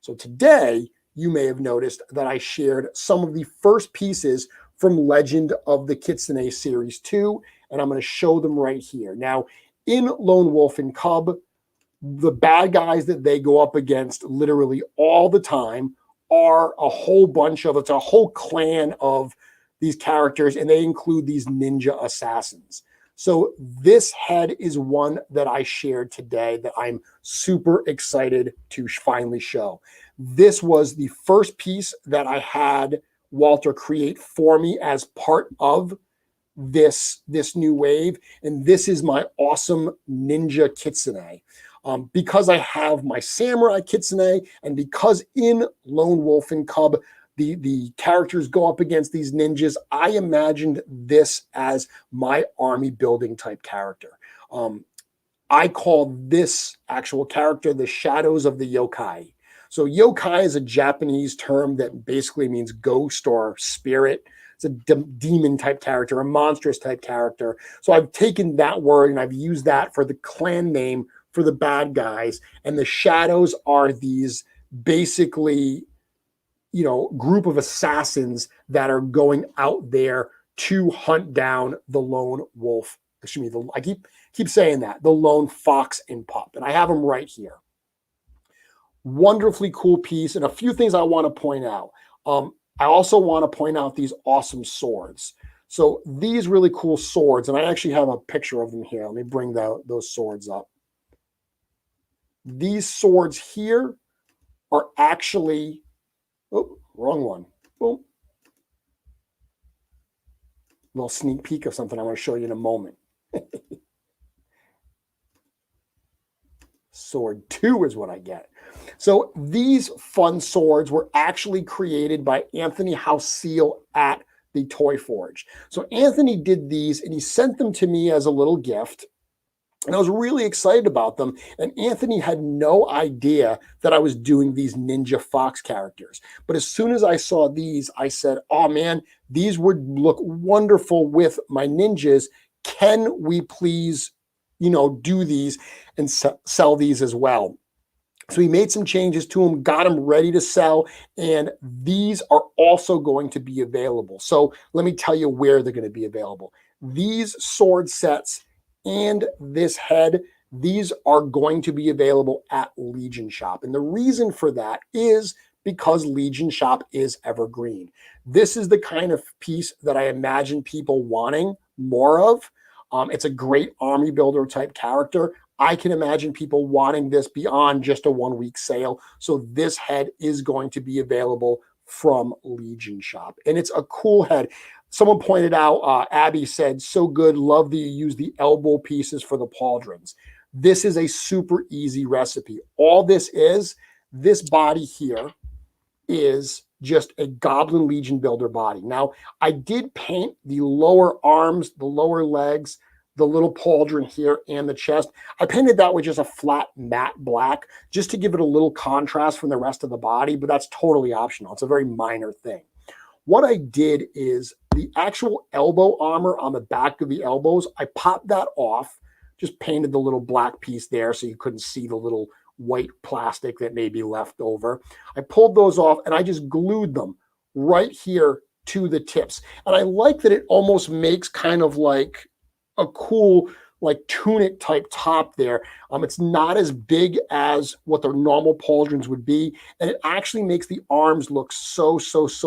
So today, you may have noticed that I shared some of the first pieces from Legend of the Kitsune Series 2, and I'm going to show them right here. Now, in Lone Wolf and Cub, the bad guys that they go up against literally all the time are it's a whole clan of these characters, and they include these ninja assassins. So this head is one that I shared today that I'm super excited to finally show. This was the first piece that I had Walter create for me as part of this new wave, and this is my awesome ninja Kitsune. Because I have my samurai Kitsune, and because in Lone Wolf and Cub, the characters go up against these ninjas, I imagined this as my army building type character. I call this actual character the Shadows of the Yokai. So yokai is a Japanese term that basically means ghost or spirit. It's a demon type character, a monstrous type character. So I've taken that word and I've used that for the clan name for the bad guys. And the shadows are these basically, group of assassins that are going out there to hunt down the lone wolf. Excuse me, I keep saying that, the lone fox and pup. And I have them right here. Wonderfully cool piece. And a few things I want to point out. I also want to point out these awesome swords. So these really cool swords, and I actually have a picture of them here. Let me bring those swords up. These swords here are actually, oh, wrong one. Boom. Little sneak peek of something I want to show you in a moment. Sword 2 is what I get. So these fun swords were actually created by Anthony Houseel at the Toy Forge. So Anthony did these and he sent them to me as a little gift. And I was really excited about them. And Anthony had no idea that I was doing these Ninja Fox characters. But as soon as I saw these, I said, oh man, these would look wonderful with my ninjas. Can we please, do these and sell these as well? So we made some changes to them, got them ready to sell, and these are also going to be available. So let me tell you where they're going to be available. These sword sets and this head, these are going to be available at LegionsShop. And the reason for that is because LegionsShop is evergreen. This is the kind of piece that I imagine people wanting more of. It's a great army builder type character. I can imagine people wanting this beyond just a 1-week sale. So this head is going to be available from LegionsShop. And it's a cool head. Someone pointed out, Abby said, so good, love that you use the elbow pieces for the pauldrons. This is a super easy recipe. All this body here is just a Goblin Legion builder body. Now, I did paint the lower arms, the lower legs, the little pauldron here, and the chest. I painted that with just a flat matte black just to give it a little contrast from the rest of the body, but that's totally optional. It's a very minor thing. What I did is the actual elbow armor on the back of the elbows, I popped that off, just painted the little black piece there so you couldn't see the little white plastic that may be left over. I pulled those off and I just glued them right here to the tips. And I like that it almost makes kind of like a cool like tunic type top there. It's not as big as what the normal pauldrons would be. And it actually makes the arms look so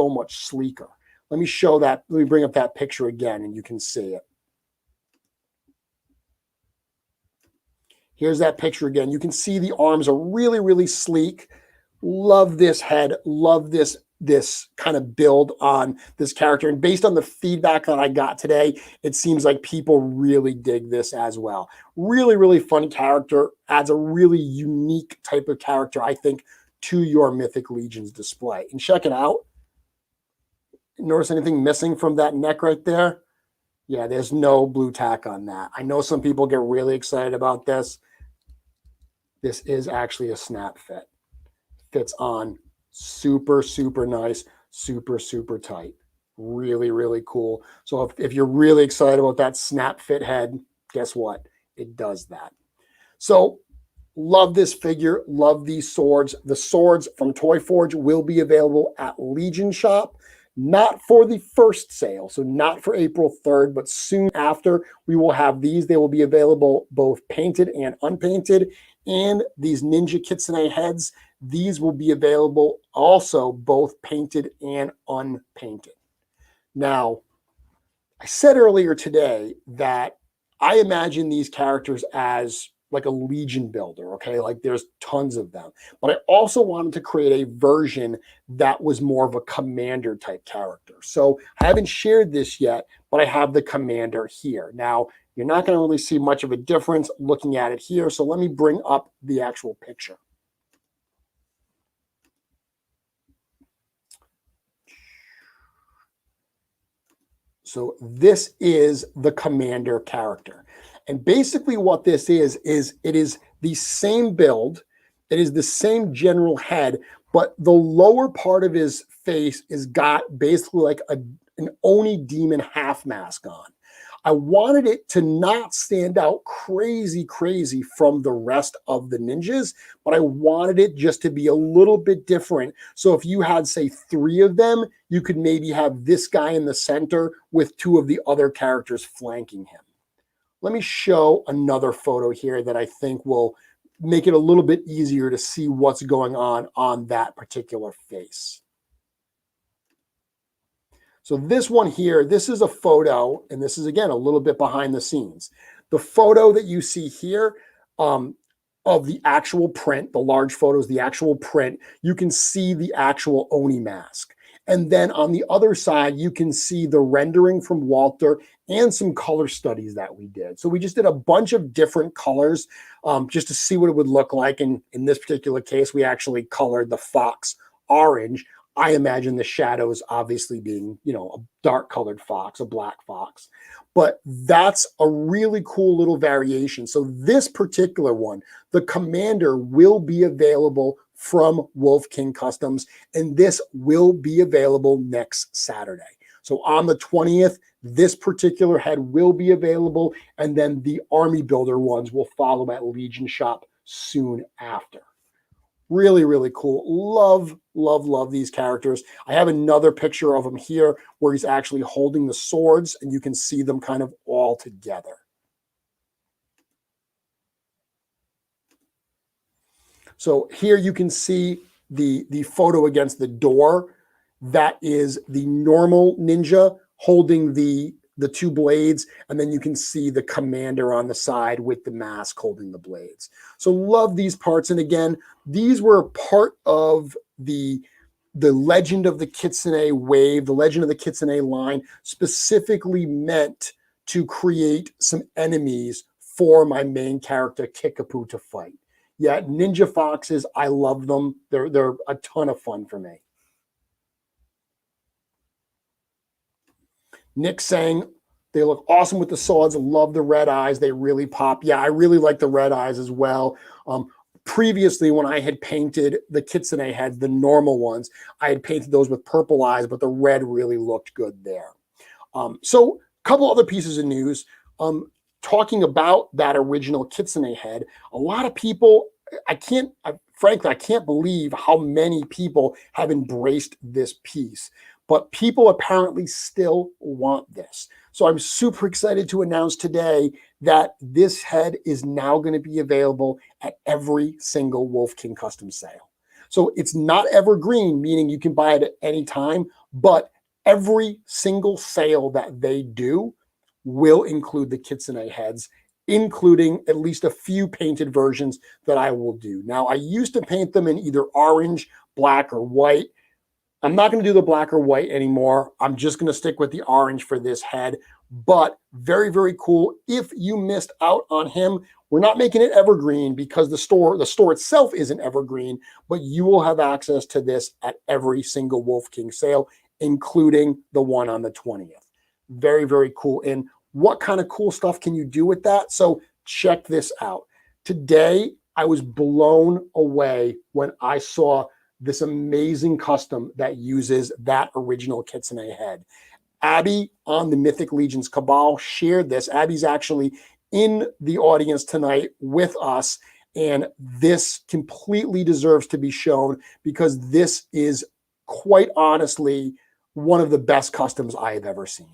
much sleeker. Let me show that. Let me bring up that picture again and you can see it. Here's that picture again. You can see the arms are really sleek. Love this head. Love this kind of build on this character. And based on the feedback that I got today, it seems like people really dig this as well. Really fun character. Adds a really unique type of character, I think, to your Mythic Legions display. And check it out. Notice anything missing from that neck right there? Yeah, there's no blue tack on that. I know some people get really excited about this. This is actually a snap fit. Fits on super nice, super tight. Really cool. So if you're really excited about that snap fit head, guess what? It does that. So love this figure. Love these swords. The swords from Toy Forge will be available at LegionsShop. Not for the first sale, so not for April 3rd, but soon after we will have these. They will be available both painted and unpainted. And these Ninja Kitsune heads, these will be available also both painted and unpainted. Now, I said earlier today that I imagine these characters as like a Legion builder, okay? Like there's tons of them. But I also wanted to create a version that was more of a commander type character. So I haven't shared this yet, but I have the commander here. Now, you're not going to really see much of a difference looking at it here. So let me bring up the actual picture. So this is the commander character. And basically what this is it is the same build. It is the same general head, but the lower part of his face is got basically like an Oni demon half mask on. I wanted it to not stand out crazy from the rest of the ninjas, but I wanted it just to be a little bit different. So if you had, say, 3 of them, you could maybe have this guy in the center with 2 of the other characters flanking him. Let me show another photo here that I think will make it a little bit easier to see what's going on that particular face. So this one here, this is a photo, and this is, again, a little bit behind the scenes. The photo that you see here of the actual print, the large photos, the actual print, you can see the actual Oni mask. And then on the other side, you can see the rendering from Walter and some color studies that we did. So we just did a bunch of different colors just to see what it would look like. And in this particular case, we actually colored the fox orange. I imagine the shadows obviously being, a dark colored fox, a black fox. But that's a really cool little variation. So this particular one, the commander, will be available from Wolf King Customs, and this will be available next Saturday. So on the 20th, this particular head will be available, and then the Army Builder ones will follow at LegionsShop soon after. Really cool. Love these characters. I have another picture of him here where he's actually holding the swords, and you can see them kind of all together. So here you can see the photo against the door. That is the normal ninja holding the 2 blades, and then you can see the commander on the side with the mask holding the blades. So love these parts. And again, these were part of the Legend of the Kitsune wave, the Legend of the Kitsune line, specifically meant to create some enemies for my main character, Kickapoo, to fight. Yeah, ninja foxes, I love them. They're a ton of fun for me. Nick saying they look awesome with the swords. Love the red eyes. They really pop. Yeah, I really like the red eyes as well. Previously, when I had painted the Kitsune heads, the normal ones, I had painted those with purple eyes, but the red really looked good there. So a couple other pieces of news. Talking about that original Kitsune head, a lot of people, frankly, I can't believe how many people have embraced this piece, but people apparently still want this. So I'm super excited to announce today that this head is now going to be available at every single Wolf King custom sale. So it's not evergreen, meaning you can buy it at any time, but every single sale that they do will include the Kitsune heads, including at least a few painted versions that I will do. Now, I used to paint them in either orange, black, or white. I'm not going to do the black or white anymore. I'm just going to stick with the orange for this head, but very cool. If you missed out on him, we're not making it evergreen because the store itself isn't evergreen, but you will have access to this at every single Wolf King sale, including the one on the 20th. Very cool. And what kind of cool stuff can you do with that? So check this out. Today, I was blown away when I saw this amazing custom that uses that original Kitsune head. Abby on the Mythic Legions Cabal shared this. Abby's actually in the audience tonight with us, and this completely deserves to be shown because this is quite honestly one of the best customs I have ever seen.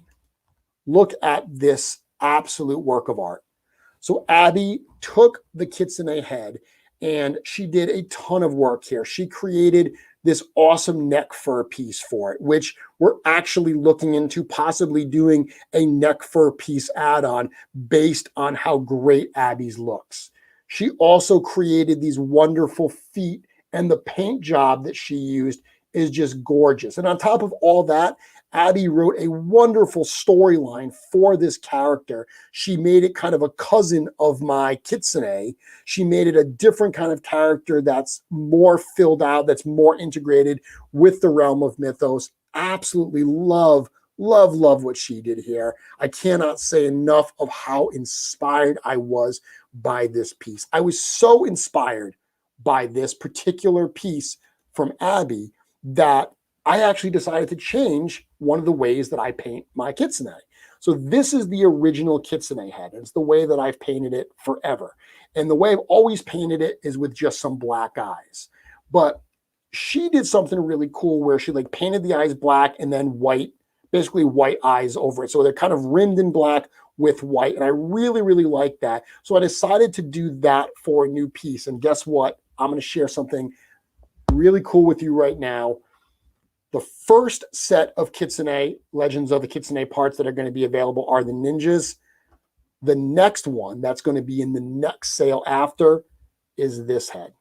Look at this absolute work of art. So Abby took the Kitsune head and she did a ton of work here. She created this awesome neck fur piece for it, which we're actually looking into possibly doing a neck fur piece add-on based on how great Abby's looks. She also created these wonderful feet, and the paint job that she used is just gorgeous. And on top of all that, Abby wrote a wonderful storyline for this character. She made it kind of a cousin of my Kitsune. She made it a different kind of character that's more filled out, that's more integrated with the realm of mythos. Absolutely love what she did here. I cannot say enough of how inspired I was by this piece. I was so inspired by this particular piece from Abby that I actually decided to change one of the ways that I paint my Kitsune. So this is the original Kitsune head. It's the way that I've painted it forever. And the way I've always painted it is with just some black eyes. But she did something really cool where she like painted the eyes black and then white, basically white eyes over it. So they're kind of rimmed in black with white. And I really, really like that. So I decided to do that for a new piece. And guess what? I'm going to share something really cool with you right now. The first set of Kitsune, Legends of the Kitsune parts that are going to be available are the ninjas. The next one that's going to be in the next sale after is this head.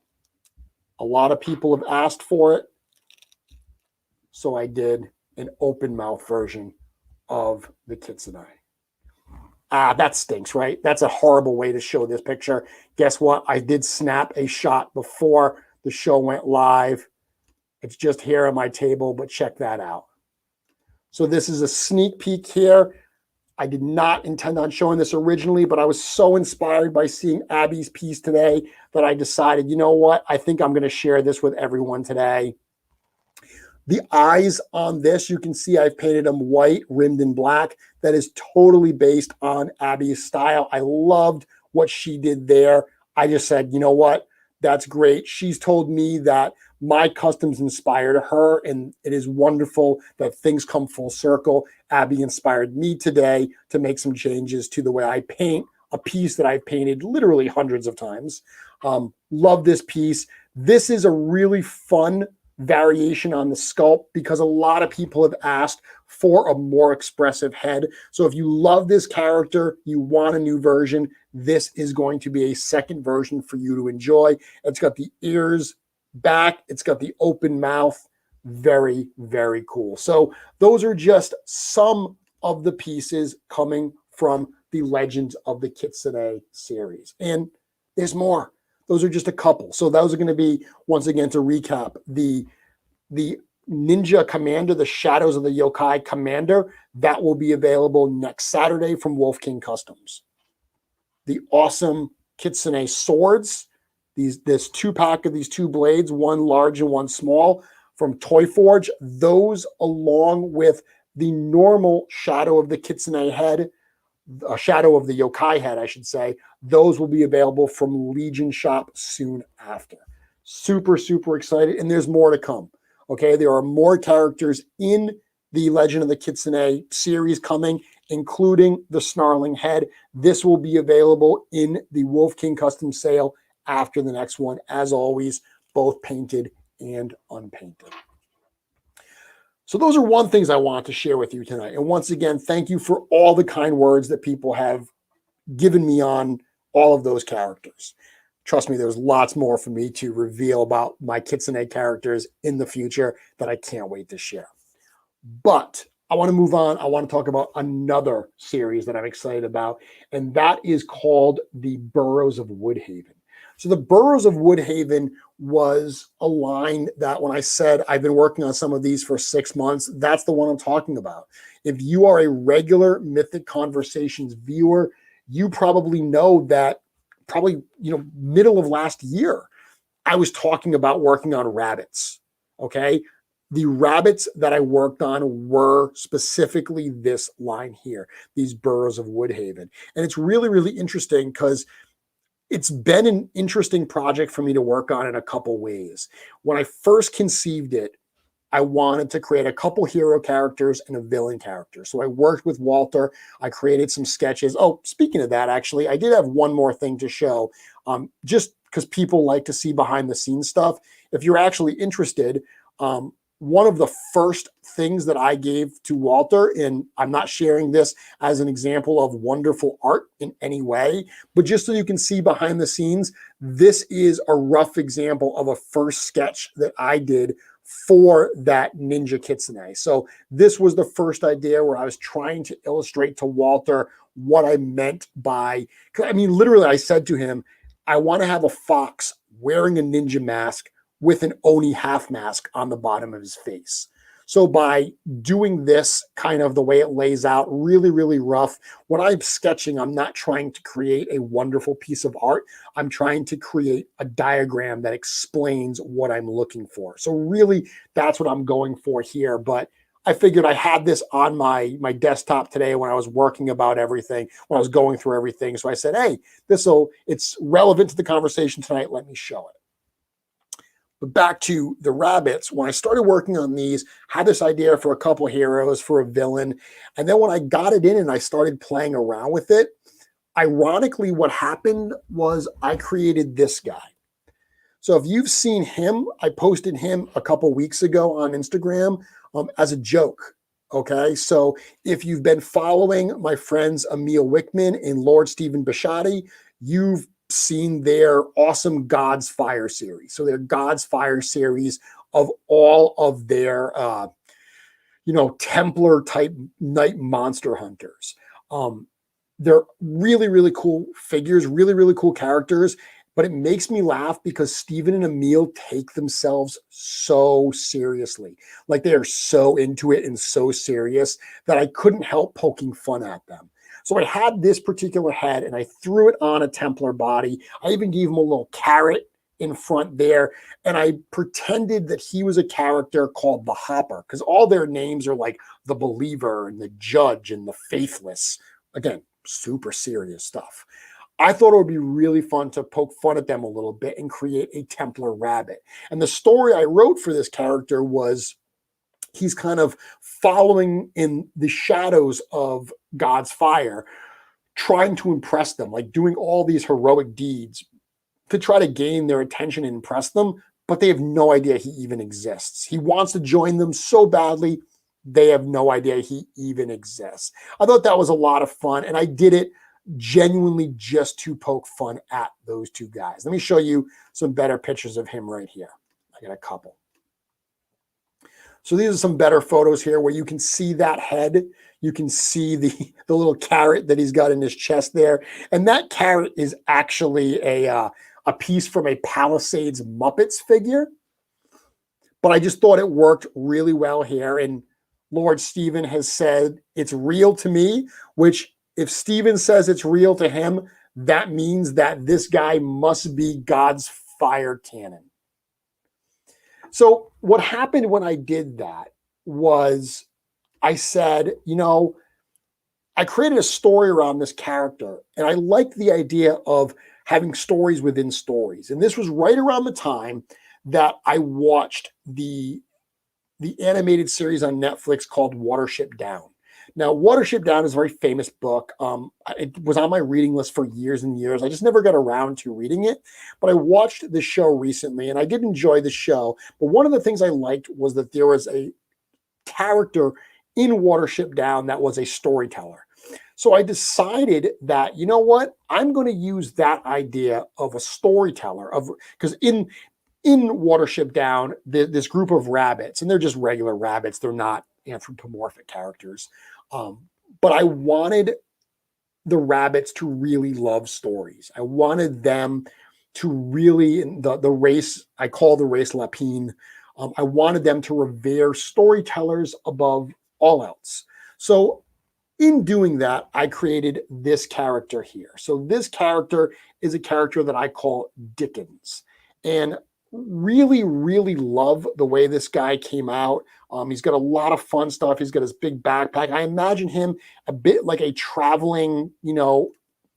A lot of people have asked for it, so I did an open mouth version of the Kitsune. That stinks, right? That's a horrible way to show this picture. Guess what? I did snap a shot before the show went live. It's just here on my table, but check that out. So this is a sneak peek here. I did not intend on showing this originally, but I was so inspired by seeing Abby's piece today that I decided, you know what? I think I'm going to share this with everyone today. The eyes on this, you can see I've painted them white, rimmed in black. That is totally based on Abby's style. I loved what she did there. I just said, you know what? That's great. She's told me that my customs inspired her, and it is wonderful that things come full circle. Abby inspired me today to make some changes to the way I paint a piece that I've painted literally hundreds of times. Love this piece. This is a really fun variation on the sculpt because a lot of people have asked for a more expressive head. So if you love this character, you want a new version, this is going to be a second version for you to enjoy. It's got the ears back. It's got the open mouth. Very, very cool. So those are just some of the pieces coming from the Legends of the Kitsune series. And there's more. Those are just a couple. So those are going to be, once again, to recap, the Ninja Commander, the Shadows of the Yokai Commander, that will be available next Saturday from Wolf King Customs. The awesome Kitsune swords, this 2-pack of these 2 blades, one large and one small, from Toy Forge. Those, along with the normal Shadow of the Kitsune head, a Shadow of the Yokai head, I should say, those will be available from LegionsShop soon after. Super, super excited. And there's more to come. Okay, there are more characters in the Legend of the Kitsune series coming, including the Snarling head. This will be available in the Wolf King Custom sale after the next one, as always, both painted and unpainted. So those are one things I want to share with you tonight. And once again, thank you for all the kind words that people have given me on all of those characters. Trust me, there's lots more for me to reveal about my Kitsune characters in the future that I can't wait to share. But I want to move on. I want to talk about another series that I'm excited about, and that is called the Burrows of Woodhaven. So the Burrows of Woodhaven was a line that when I said I've been working on some of these for 6 months, that's the one I'm talking about. If you are a regular Mythic Conversations viewer, you probably know that middle of last year, I was talking about working on rabbits, okay? The rabbits that I worked on were specifically this line here, these Burrows of Woodhaven. And it's really, really interesting because it's been an interesting project for me to work on in a couple ways. When I first conceived it, I wanted to create a couple hero characters and a villain character. So I worked with Walter. I created some sketches. Oh, speaking of that, actually, I did have one more thing to show, just because people like to see behind the scenes stuff. If you're actually interested, one of the first things that I gave to Walter, and I'm not sharing this as an example of wonderful art in any way, but just so you can see behind the scenes, this is a rough example of a first sketch that I did for that Ninja Kitsune. So this was the first idea where I was trying to illustrate to Walter what I meant by, I mean, literally I said to him, I want to have a fox wearing a ninja mask with an Oni half mask on the bottom of his face. So by doing this kind of the way it lays out, really, really rough, when I'm sketching, I'm not trying to create a wonderful piece of art. I'm trying to create a diagram that explains what I'm looking for. So really, that's what I'm going for here. But I figured I had this on my desktop today when I was working about everything, when I was going through everything. So I said, hey, it's relevant to the conversation tonight. Let me show it. But back to the rabbits, when I started working on these, had this idea for a couple heroes, for a villain. And then when I got it in and I started playing around with it, ironically, what happened was I created this guy. So if you've seen him, I posted him a couple weeks ago on Instagram as a joke. Okay, so if you've been following my friends Emil Wickman and Lord Stephen Bishotti, you've seen their awesome God's Fire series. So their God's Fire series of all of their, Templar type night monster hunters. They're really, really cool figures, really, really cool characters. But it makes me laugh because Stephen and Emil take themselves so seriously. Like they are so into it and so serious that I couldn't help poking fun at them. So I had this particular head and I threw it on a Templar body. I even gave him a little carrot in front there. And I pretended that he was a character called the Hopper because all their names are like the Believer and the Judge and the Faithless. Again, super serious stuff. I thought it would be really fun to poke fun at them a little bit and create a Templar rabbit. And the story I wrote for this character was he's kind of following in the shadows of God's fire, trying to impress them, like doing all these heroic deeds to try to gain their attention and impress them, but they have no idea he even exists. He wants to join them so badly, they have no idea he even exists. I thought that was a lot of fun, and I did it genuinely just to poke fun at those two guys. Let me show you some better pictures of him right here. I got a couple. So these are some better photos here where you can see that head. You can see the little carrot that he's got in his chest there. And that carrot is actually a piece from a Palisades Muppets figure. But I just thought it worked really well here. And Lord Stephen has said it's real to me, which if Stephen says it's real to him, that means that this guy must be God's fire cannon. So what happened when I did that was I said, I created a story around this character, and I liked the idea of having stories within stories. And this was right around the time that I watched the animated series on Netflix called Watership Down. Now, Watership Down is a very famous book. It was on my reading list for years and years. I just never got around to reading it. But I watched the show recently, and I did enjoy the show. But one of the things I liked was that there was a character in Watership Down that was a storyteller. So I decided that, you know what? I'm going to use that idea of a storyteller because in Watership Down, this group of rabbits, and they're just regular rabbits. They're not anthropomorphic characters. But I wanted the rabbits to really love stories. I wanted them to really, the race, I call the race Lapine, I wanted them to revere storytellers above all else. So in doing that, I created this character here. So this character is a character that I call Dickens. And really, really love the way this guy came out. He's got a lot of fun stuff. He's got his big backpack. I imagine him a bit like a traveling,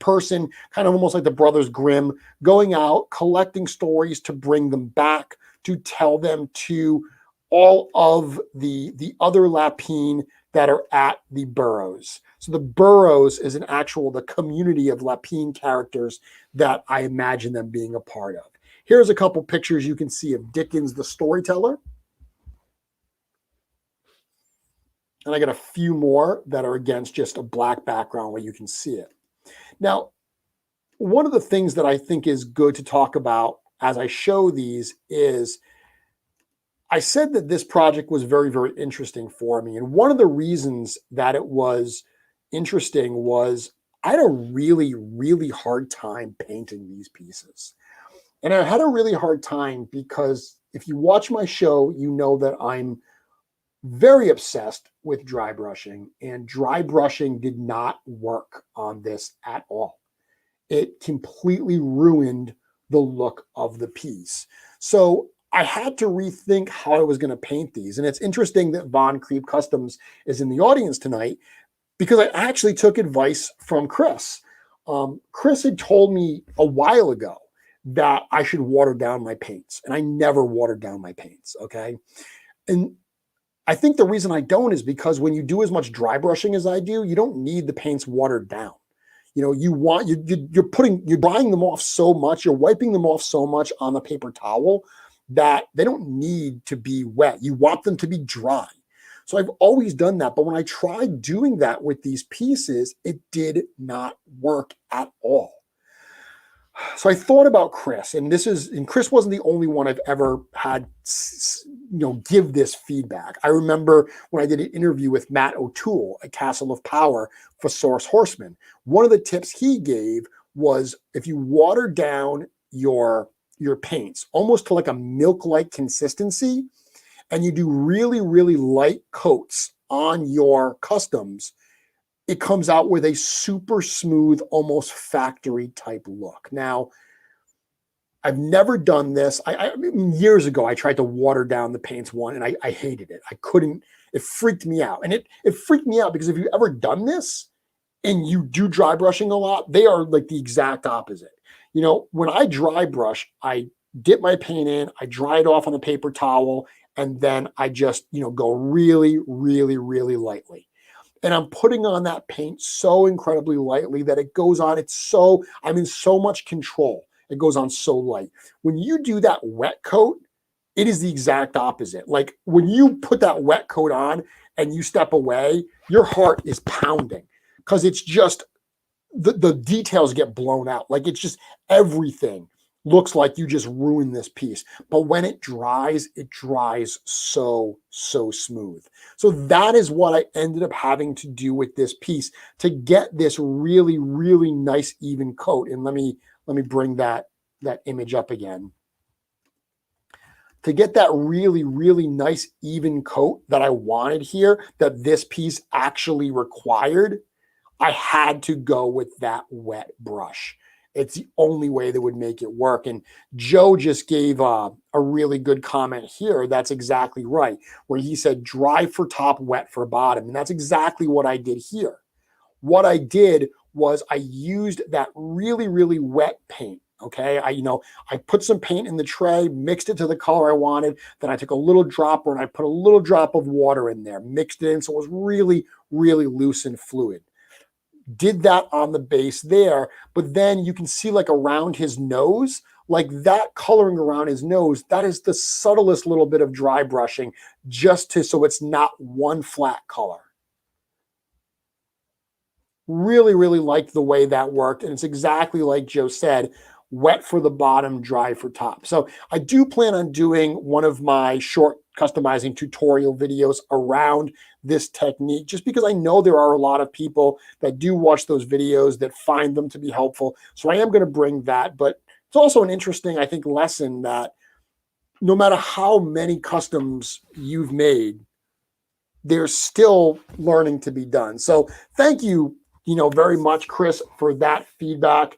person, kind of almost like the Brothers Grimm, going out, collecting stories to bring them back, to tell them to all of the other Lapine that are at the Burrows. So the Burrows is the community of Lapine characters that I imagine them being a part of. Here's a couple pictures you can see of Dickens the storyteller. And I got a few more that are against just a black background where you can see it. Now, one of the things that I think is good to talk about as I show these is I said that this project was very, very interesting for me. And one of the reasons that it was interesting was I had a really, really hard time painting these pieces. And I had a really hard time because if you watch my show, you know that I'm very obsessed with dry brushing, and dry brushing did not work on this at all. It completely ruined the look of the piece. So I had to rethink how I was going to paint these. And it's interesting that Von Creep Customs is in the audience tonight, because I actually took advice from Chris. Chris had told me a while ago that I should water down my paints, and I never watered down my paints. Okay. And I think the reason I don't is because when you do as much dry brushing as I do, you don't need the paints watered down. You know, you're drying them off so much, you're wiping them off so much on the paper towel that they don't need to be wet. You want them to be dry. So I've always done that. But when I tried doing that with these pieces, it did not work at all. So I thought about Chris, and Chris wasn't the only one I've ever had, give this feedback. I remember when I did an interview with Matt O'Toole at Castle of Power for Source Horseman. One of the tips he gave was if you water down your paints almost to like a milk-like consistency, and you do really, really light coats on your customs, it comes out with a super smooth, almost factory type look. Now, I've never done this. Years ago, I tried to water down the paints one, and I hated it. I couldn't. It freaked me out. And it freaked me out because if you've ever done this and you do dry brushing a lot, they are like the exact opposite. You know, when I dry brush, I dip my paint in, I dry it off on a paper towel, and then I just, go really, really, really lightly. And I'm putting on that paint so incredibly lightly that it goes on. I'm in so much control. It goes on so light. When you do that wet coat, it is the exact opposite. Like when you put that wet coat on and you step away, your heart is pounding because it's just the details get blown out. Like it's just everything looks like you just ruined this piece. But when it dries so, so smooth. So that is what I ended up having to do with this piece to get this really, really nice even coat. And let me bring that image up again. To get that really, really nice even coat that I wanted here, that this piece actually required, I had to go with that wet brush. It's the only way that would make it work. And Joe just gave a really good comment here. That's exactly right, where he said dry for top, wet for bottom. And that's exactly what I did here. What I did was I used that really, really wet paint. Okay. I put some paint in the tray, mixed it to the color I wanted. Then I took a little dropper and I put a little drop of water in there, mixed it in. So it was really, really loose and fluid. Did that on the base there, but then you can see like around his nose, like that coloring around his nose, that is the subtlest little bit of dry brushing so it's not one flat color. Really, really liked the way that worked. And it's exactly like Joe said, wet for the bottom, dry for top. So I do plan on doing one of my short customizing tutorial videos around this technique, just because I know there are a lot of people that do watch those videos that find them to be helpful. So I am going to bring that, but it's also an interesting, I think, lesson that no matter how many customs you've made, there's still learning to be done. So thank you, very much, Chris, for that feedback.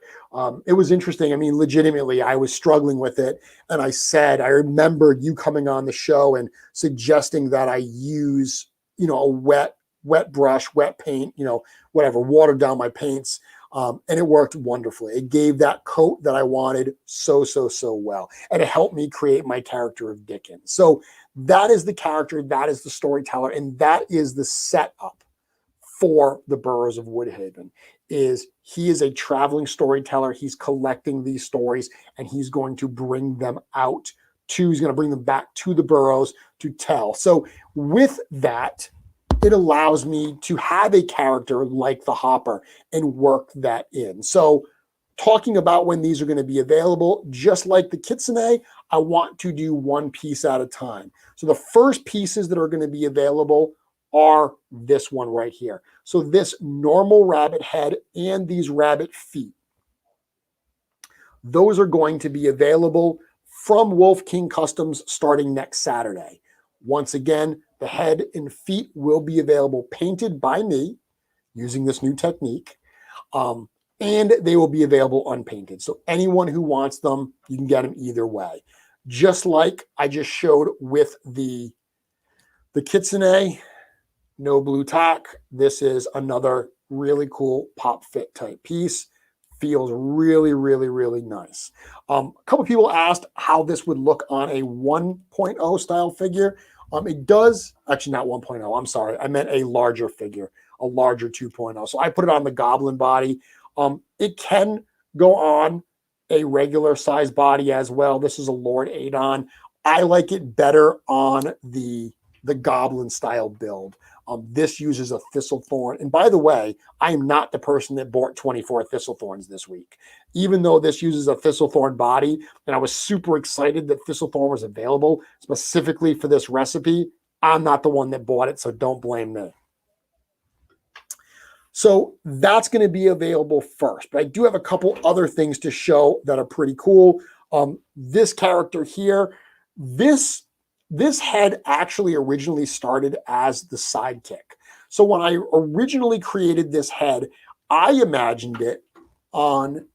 It was interesting. I mean, legitimately, I was struggling with it. And I remembered you coming on the show and suggesting that I use, a wet brush, wet paint, whatever, water down my paints. And it worked wonderfully. It gave that coat that I wanted so, so, so well. And it helped me create my character of Dickens. So that is the character, that is the storyteller, and that is the setup for the Burrows of Woodhaven. He is a traveling storyteller. He's collecting these stories and he's going to bring them he's going to bring them back to the Burrows to tell. So with that, it allows me to have a character like the Hopper and work that in. So talking about when these are going to be available, just like the Kitsune, I want to do one piece at a time. So the first pieces that are going to be available are this one right here. So this normal rabbit head and these rabbit feet. Those are going to be available from Wolf King Customs starting next Saturday. Once again, The head and feet will be available painted by me using this new technique. And they will be available unpainted. So anyone who wants them, you can get them either way. Just like I just showed with the Kitsune, no blue tack. This is another really cool pop fit type piece. Feels really, really, really nice. A couple of people asked how this would look on a 1.0 style figure. It does, actually not 1.0, I'm sorry. I meant a larger figure, a larger 2.0. So I put it on the goblin body. It can go on a regular size body as well. This is a Lord Adon. I like it better on the goblin style build. This uses a Thistlethorn. And by the way, I am not the person that bought 24 Thistlethorns this week. Even though this uses a Thistlethorn body, and I was super excited that Thistlethorn was available specifically for this recipe, I'm not the one that bought it, so don't blame me. So that's going to be available first. But I do have a couple other things to show that are pretty cool. This character here, this head actually originally started as the sidekick. So when I originally created this head, I imagined it on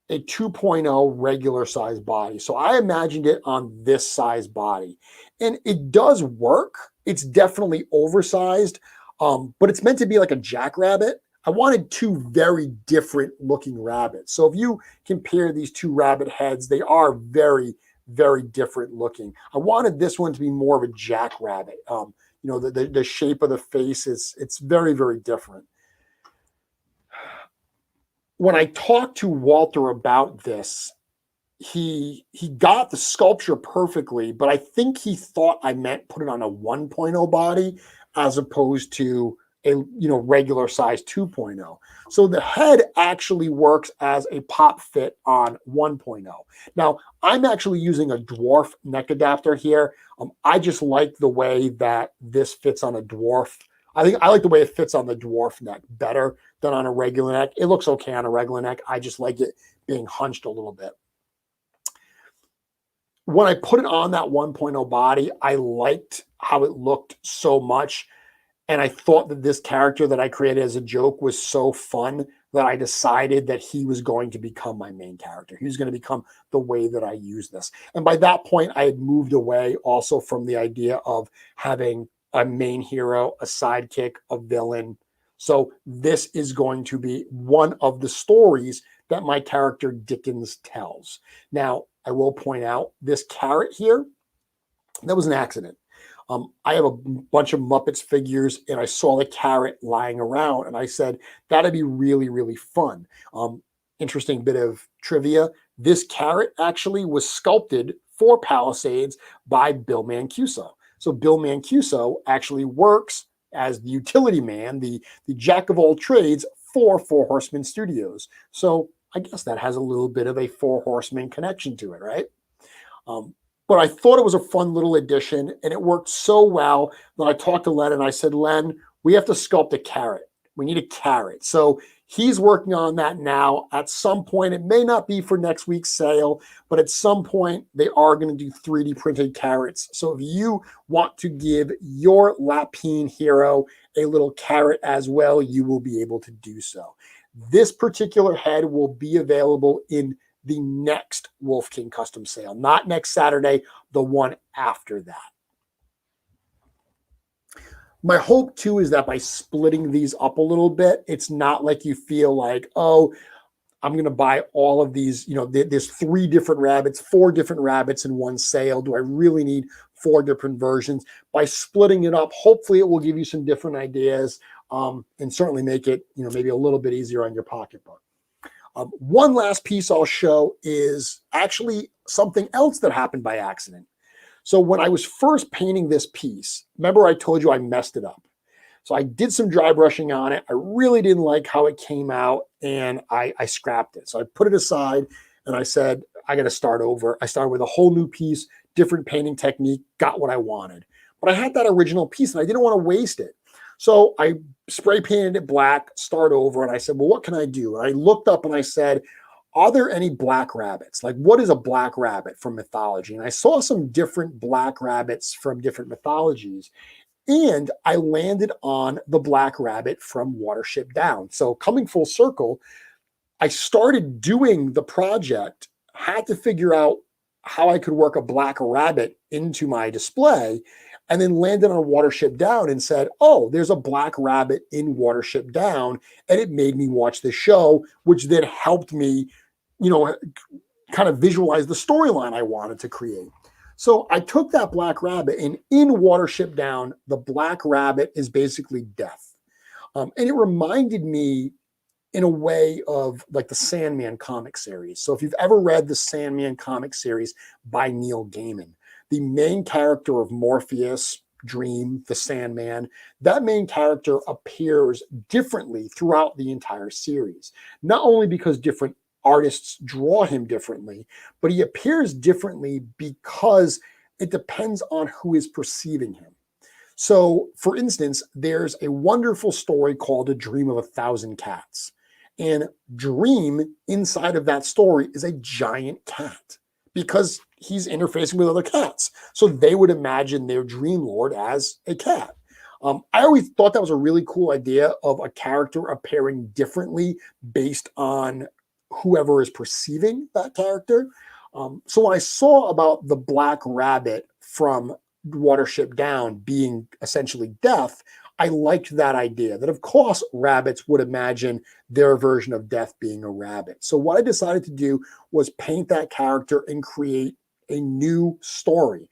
a 2.0 regular size body. So I imagined it on this size body. And it does work. It's definitely oversized, but it's meant to be like a jackrabbit. I wanted two very different looking rabbits. So if you compare these two rabbit heads, they are very, very different looking. I wanted this one to be more of a jackrabbit. The shape of the face it's very, very different. When I talked to Walter about this, he got the sculpture perfectly, but I think he thought I meant put it on a 1.0 body as opposed to a regular size 2.0. So the head actually works as a pop fit on 1.0. Now, I'm actually using a dwarf neck adapter here. I just like the way that this fits on a dwarf. I like the way it fits on the dwarf neck better than on a regular neck. It looks okay on a regular neck. I just like it being hunched a little bit. When I put it on that 1.0 body, I liked how it looked so much. And I thought that this character that I created as a joke was so fun that I decided that he was going to become my main character. He was going to become the way that I use this. And by that point, I had moved away also from the idea of having a main hero, a sidekick, a villain. So this is going to be one of the stories that my character Dickens tells. Now, I will point out this carrot here, that was an accident. I have a bunch of Muppets figures, and I saw the carrot lying around, and I said, that'd be really, really fun. Interesting bit of trivia. This carrot actually was sculpted for Palisades by Bill Mancuso. So Bill Mancuso actually works as the utility man, the jack of all trades for Four Horsemen Studios. So I guess that has a little bit of a Four Horsemen connection to it, right? But I thought it was a fun little addition, and it worked so well that I talked to Len, and I said, Len, we have to sculpt a carrot. We need a carrot. So he's working on that now. At some point, it may not be for next week's sale, but at some point, they are going to do 3D printed carrots. So if you want to give your Lapine hero a little carrot as well, you will be able to do so. This particular head will be available in the next Wolf King custom sale, not next Saturday, the one after that. My hope too is that by splitting these up a little bit, it's not like you feel like, oh, I'm going to buy all of these, there's 3 different rabbits, 4 different rabbits in one sale. Do I really need 4 different versions? By splitting it up, hopefully it will give you some different ideas and certainly make it, maybe a little bit easier on your pocketbook. One last piece I'll show is actually something else that happened by accident. So when I was first painting this piece, remember I told you I messed it up. So I did some dry brushing on it. I really didn't like how it came out, and I scrapped it. So I put it aside, and I said, I got to start over. I started with a whole new piece, different painting technique, got what I wanted. But I had that original piece, and I didn't want to waste it. So I spray painted it black, start over, and I said, well, what can I do? And I looked up and I said, are there any black rabbits? Like, what is a black rabbit from mythology? And I saw some different black rabbits from different mythologies, and I landed on the black rabbit from Watership Down. So coming full circle, I started doing the project, had to figure out how I could work a black rabbit into my display, and then landed on Watership Down and said, oh, there's a black rabbit in Watership Down. And it made me watch the show, which then helped me, kind of visualize the storyline I wanted to create. So I took that black rabbit, and in Watership Down, the black rabbit is basically death. And it reminded me in a way of like the Sandman comic series. So if you've ever read the Sandman comic series by Neil Gaiman, the main character of Morpheus, Dream, the Sandman, that main character appears differently throughout the entire series. Not only because different artists draw him differently, but he appears differently because it depends on who is perceiving him. So, for instance, there's a wonderful story called A Dream of a Thousand Cats. And Dream, inside of that story, is a giant cat because he's interfacing with other cats. So they would imagine their Dream Lord as a cat. I always thought that was a really cool idea of a character appearing differently based on whoever is perceiving that character. So when I saw about the black rabbit from Watership Down being essentially death, I liked that idea that, of course, rabbits would imagine their version of death being a rabbit. So what I decided to do was paint that character and create a new story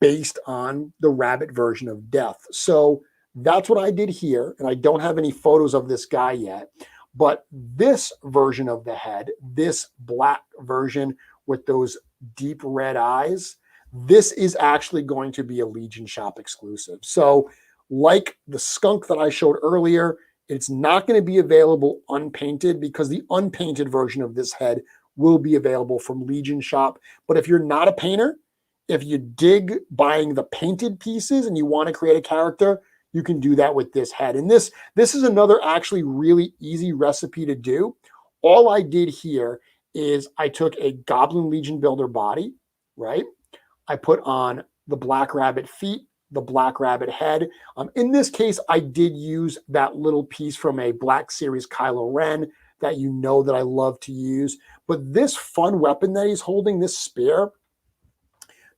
based on the rabbit version of death. So that's what I did here. And I don't have any photos of this guy yet. But this version of the head, this black version with those deep red eyes, this is actually going to be a LegionsShop exclusive. So like the skunk that I showed earlier, it's not going to be available unpainted because the unpainted version of this head will be available from LegionsShop. But if you're not a painter, if you dig buying the painted pieces and you want to create a character, you can do that with this head. And this is another actually really easy recipe to do. All I did here is I took a Goblin Legion Builder body, right? I put on the black rabbit feet, the black rabbit head. In this case, I did use that little piece from a Black Series Kylo Ren that you know that I love to use. But this fun weapon that he's holding, this spear,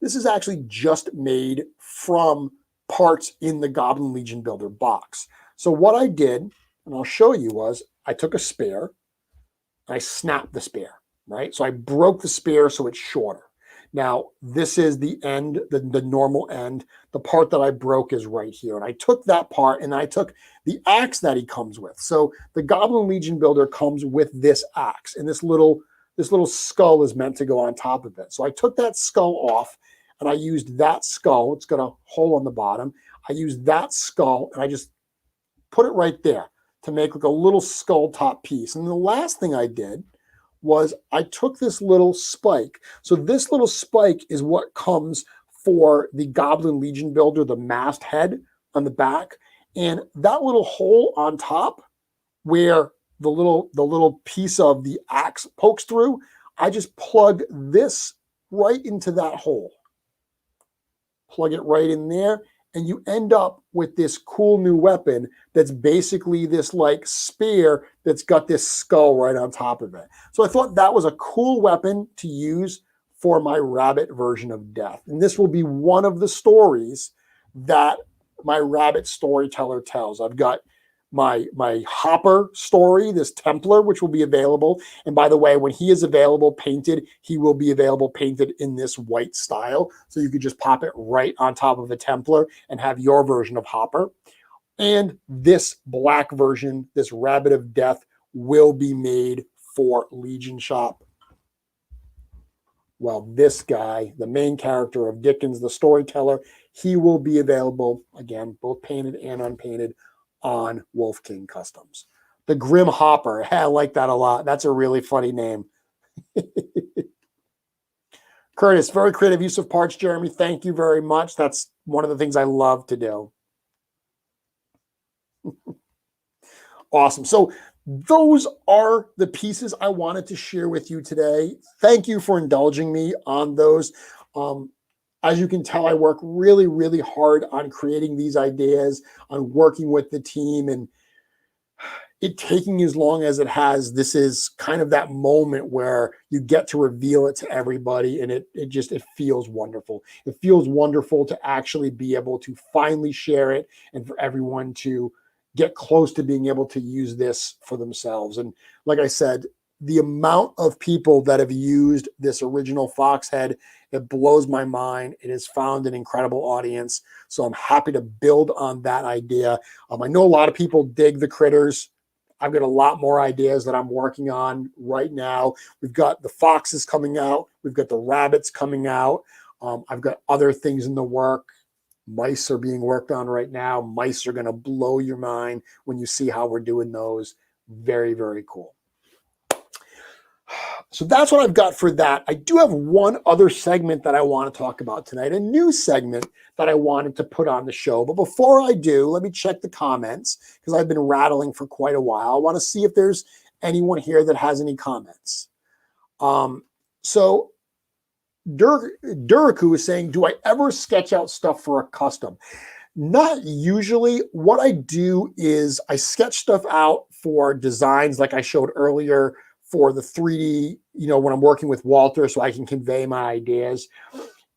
this is actually just made from parts in the Goblin Legion Builder box. So what I did, and I'll show you, was I took a spear, I snapped the spear, right? So I broke the spear so it's shorter. Now, this is the end, the normal end. The part that I broke is right here. And I took that part and I took the axe that he comes with. So the Goblin Legion Builder comes with this axe, and this little skull is meant to go on top of it. So I took that skull off and I used that skull. It's got a hole on the bottom. I used that skull and I just put it right there to make like a little skull top piece. And the last thing I did was I took this little spike. So this little spike is what comes for the Goblin Legion Builder, the mast head on the back. And that little hole on top where the little piece of the axe pokes through, I just plug this right into that hole. Plug it right in there, and you end up with this cool new weapon that's basically this like spear that's got this skull right on top of it. So I thought that was a cool weapon to use for my rabbit version of death. And this will be one of the stories that my rabbit storyteller tells. I've got my Hopper story, this Templar, which will be available. And by the way, when he is available painted, he will be available painted in this white style. So you could just pop it right on top of a Templar and have your version of Hopper. And this black version, this Rabbit of Death, will be made for LegionsShop. Well, this guy, the main character of Dickens, the storyteller, he will be available, again, both painted and unpainted, on Wolf King Customs. The Grim Hopper. I like that a lot. That's a really funny name. Curtis, very creative use of parts, Jeremy. Thank you very much. That's one of the things I love to do. Awesome. So those are the pieces I wanted to share with you today. Thank you for indulging me on those. As you can tell, I work really, really hard on creating these ideas, on working with the team, and it taking as long as it has. This is kind of that moment where you get to reveal it to everybody, and it feels wonderful. It feels wonderful to actually be able to finally share it and for everyone to get close to being able to use this for themselves. And like I said, the amount of people that have used this original fox head, it blows my mind. It has found an incredible audience. So I'm happy to build on that idea. I know a lot of people dig the critters. I've got a lot more ideas that I'm working on right now. We've got the foxes coming out. We've got the rabbits coming out. I've got other things in the work. Mice are being worked on right now. Mice are going to blow your mind when you see how we're doing those. Very, very cool. So that's what I've got for that. I do have one other segment that I want to talk about tonight, a new segment that I wanted to put on the show. But before I do, let me check the comments because I've been rattling for quite a while. I want to see if there's anyone here that has any comments. So Duraku is saying, do I ever sketch out stuff for a custom? Not usually. What I do is I sketch stuff out for designs like I showed earlier for the 3D, when I'm working with Walter so I can convey my ideas.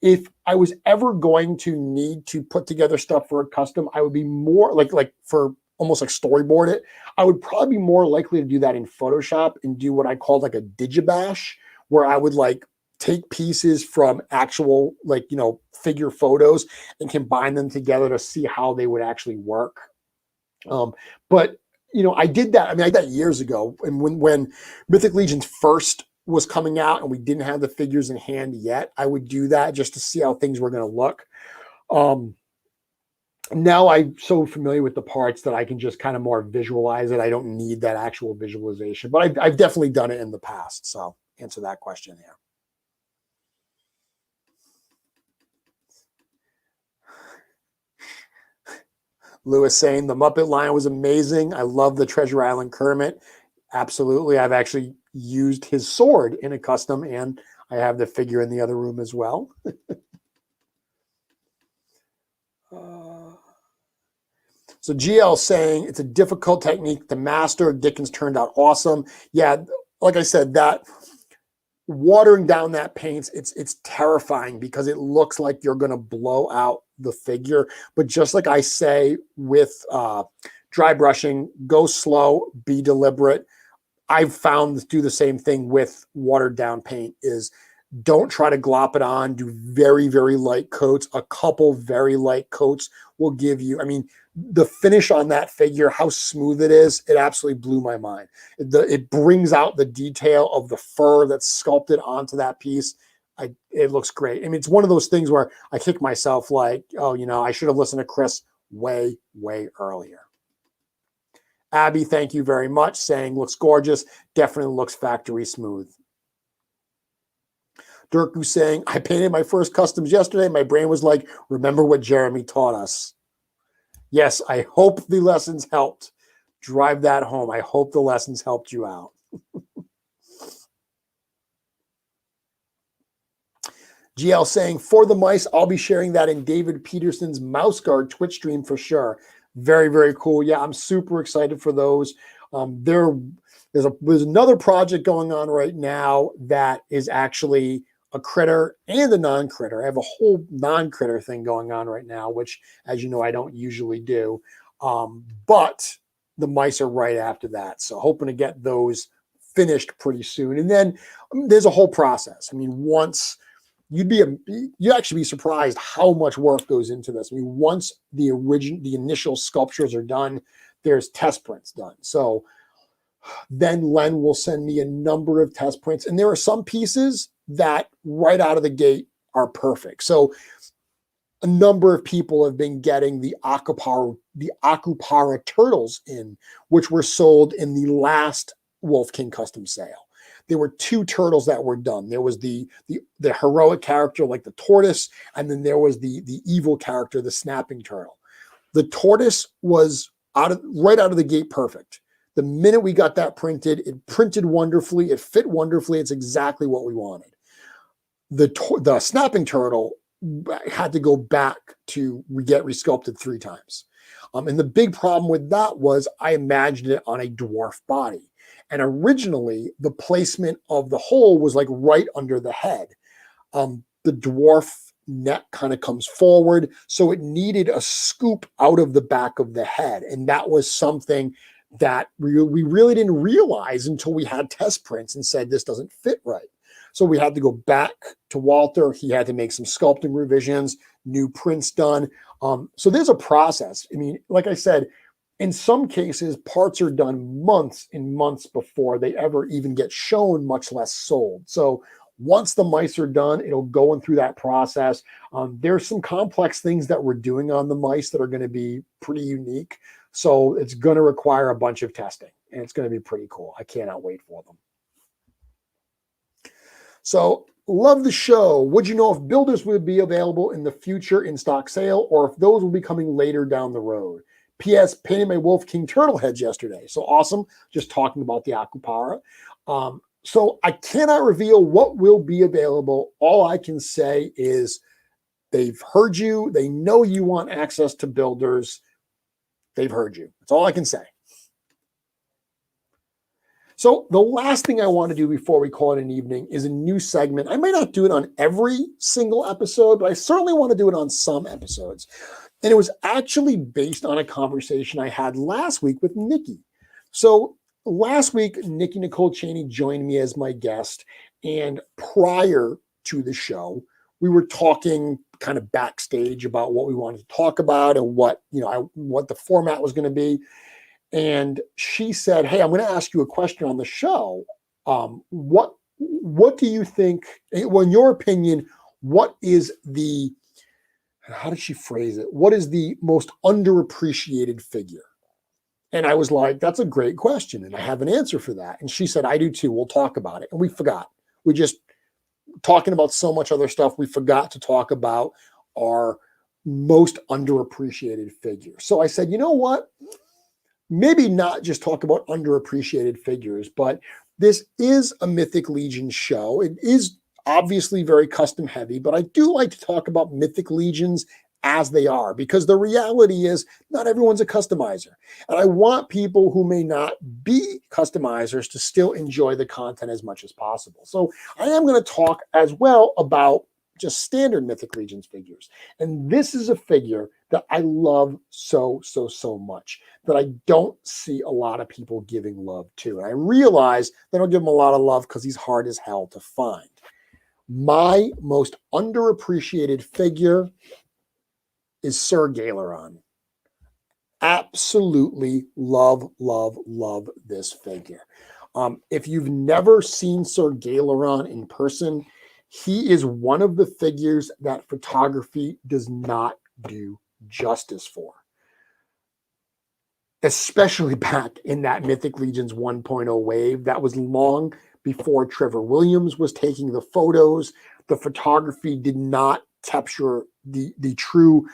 If I was ever going to need to put together stuff for a custom, I would be more like for almost like storyboard it. I would probably be more likely to do that in Photoshop and do what I call like a digibash, where I would like take pieces from actual figure photos and combine them together to see how they would actually work. But I did that. I did that years ago. And when Mythic Legions first was coming out and we didn't have the figures in hand yet, I would do that just to see how things were going to look. Now I'm so familiar with the parts that I can just kind of more visualize it. I don't need that actual visualization, but I've definitely done it in the past. So answer that question there. Lewis saying the Muppet line was amazing. I love the Treasure Island Kermit. Absolutely. I've actually used his sword in a custom, and I have the figure in the other room as well. So GL saying it's a difficult technique to master. Dickens turned out awesome. Yeah, like I said, that watering down that paint, it's terrifying because it looks like you're going to blow out the figure. But just like I say with dry brushing, go slow, be deliberate. I've found to do the same thing with watered down paint is don't try to glop it on. Do very, very light coats. A couple very light coats will give you, the finish on that figure, how smooth it is, it absolutely blew my mind. It brings out the detail of the fur that's sculpted onto that piece. It looks great. It's one of those things where I kick myself like, I should have listened to Chris way, way earlier. Abby, thank you very much, saying looks gorgeous. Definitely looks factory smooth. Durku saying, I painted my first customs yesterday. My brain was like, remember what Jeremy taught us. Yes, I hope the lessons helped. Drive that home. I hope the lessons helped you out. GL saying, for the mice, I'll be sharing that in David Peterson's Mouse Guard Twitch stream for sure. Very, very cool. Yeah, I'm super excited for those. There's another project going on right now that is actually a critter and a non-critter. I have a whole non-critter thing going on right now, which, as you know, I don't usually do. But the mice are right after that. So hoping to get those finished pretty soon. And then there's a whole process. Once you'd actually be surprised how much work goes into this. Once the initial sculptures are done, there's test prints done. So then Len will send me a number of test prints. And there are some pieces that right out of the gate are perfect. So a number of people have been getting the Akupara turtles in, which were sold in the last Wolf King custom sale. There were 2 turtles that were done. There was the heroic character like the tortoise, and then there was the evil character, the snapping turtle. The tortoise was right out of the gate perfect. The minute we got that printed, it printed wonderfully. It fit wonderfully. It's exactly what we wanted. The snapping turtle had to go back to get resculpted 3 times. And the big problem with that was I imagined it on a dwarf body. And originally, the placement of the hole was like right under the head. The dwarf neck kind of comes forward, so it needed a scoop out of the back of the head. And that was something that we really didn't realize until we had test prints and said, this doesn't fit right. So we had to go back to Walter. He had to make some sculpting revisions, new prints done. So there's a process. I mean, like I said, in some cases, parts are done months and months before they ever even get shown, much less sold. So once the mice are done, it'll go in through that process. There's some complex things that we're doing on the mice that are going to be pretty unique. So it's going to require a bunch of testing, and it's going to be pretty cool. I cannot wait for them. So love the show. Would you know if builders would be available in the future in stock sale, or if those will be coming later down the road? P.S. Painted my Wolf King turtle heads yesterday. So awesome. Just talking about the Aquapara. So I cannot reveal what will be available. All I can say is they've heard you. They know you want access to builders. They've heard you. That's all I can say. So the last thing I want to do before we call it an evening is a new segment. I may not do it on every single episode, but I certainly want to do it on some episodes. And it was actually based on a conversation I had last week with Nikki. So last week, Nikki Nicole Cheney joined me as my guest. And prior to the show, we were talking kind of backstage about what we wanted to talk about and what the format was going to be. And she said, hey, I'm going to ask you a question on the show. What do you think, well, in your opinion, what is the, how did she phrase it? What is the most underappreciated figure? And I was like, that's a great question. And I have an answer for that. And she said, I do too. We'll talk about it. And we forgot. We just talking about so much other stuff. We forgot to talk about our most underappreciated figure. So I said, you know what? Maybe not just talk about underappreciated figures, but this is a Mythic Legions show. It is obviously very custom heavy, but I do like to talk about Mythic Legions as they are, because the reality is not everyone's a customizer. And I want people who may not be customizers to still enjoy the content as much as possible. So I am going to talk as well about just standard Mythic Legions figures. And this is a figure that I love so much that I don't see a lot of people giving love to. And I realize they don't give him a lot of love because he's hard as hell to find. My most underappreciated figure is Sir Galeron. Absolutely love this figure. If you've never seen Sir Galeron in person, he is one of the figures that photography does not do justice for. Especially back in that Mythic Legions 1.0 wave. That was long before Trevor Williams was taking the photos. The photography did not capture the true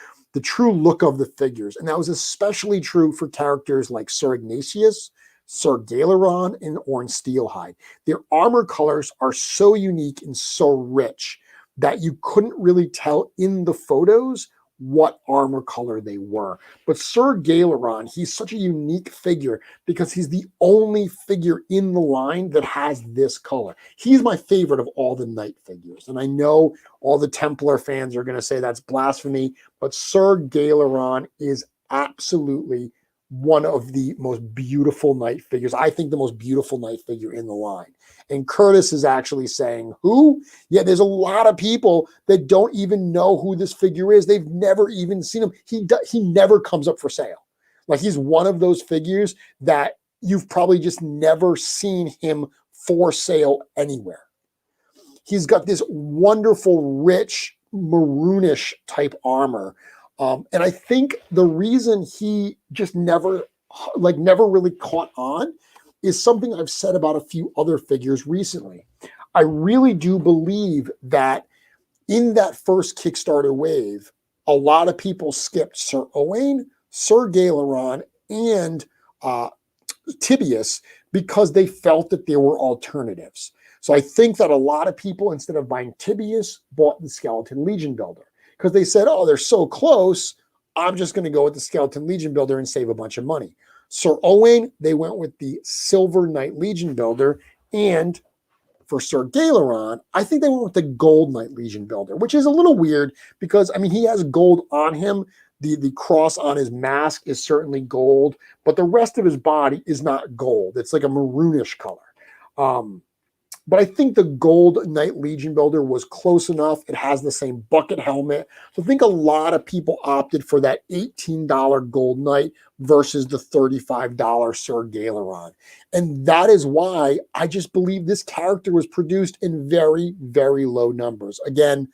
look of the figures. And that was especially true for characters like Sir Ignatius, Sir Galeron, and Ornn Steelhide. Their armor colors are so unique and so rich that you couldn't really tell in the photos what armor color they were. But Sir Galeron, he's such a unique figure because he's the only figure in the line that has this color. He's my favorite of all the knight figures. And I know all the Templar fans are going to say that's blasphemy, but Sir Galeron is absolutely one of the most beautiful knight figures. I think the most beautiful knight figure in the line. And Curtis is actually saying, who? Yeah, there's a lot of people that don't even know who this figure is. They've never even seen him. He never comes up for sale. Like, he's one of those figures that you've probably just never seen him for sale anywhere. He's got this wonderful, rich, maroonish type armor. And I think the reason he just never really caught on is something I've said about a few other figures recently. I really do believe that in that first Kickstarter wave, a lot of people skipped Sir Owain, Sir Galeron, and Tibius because they felt that there were alternatives. So I think that a lot of people, instead of buying Tibius, bought the Skeleton Legion Builder because they said, oh, they're so close, I'm just going to go with the Skeleton Legion Builder and save a bunch of money. Sir Owain, they went with the Silver Knight Legion Builder, and for Sir Galeron, I think they went with the Gold Knight Legion Builder, which is a little weird because, I mean, he has gold on him. The cross on his mask is certainly gold, but the rest of his body is not gold. It's like a maroonish color. But I think the Gold Knight Legion Builder was close enough. It has the same bucket helmet. So I think a lot of people opted for that $18 Gold Knight versus the $35 Sir Galeron. And that is why I just believe this character was produced in very, very low numbers. Again,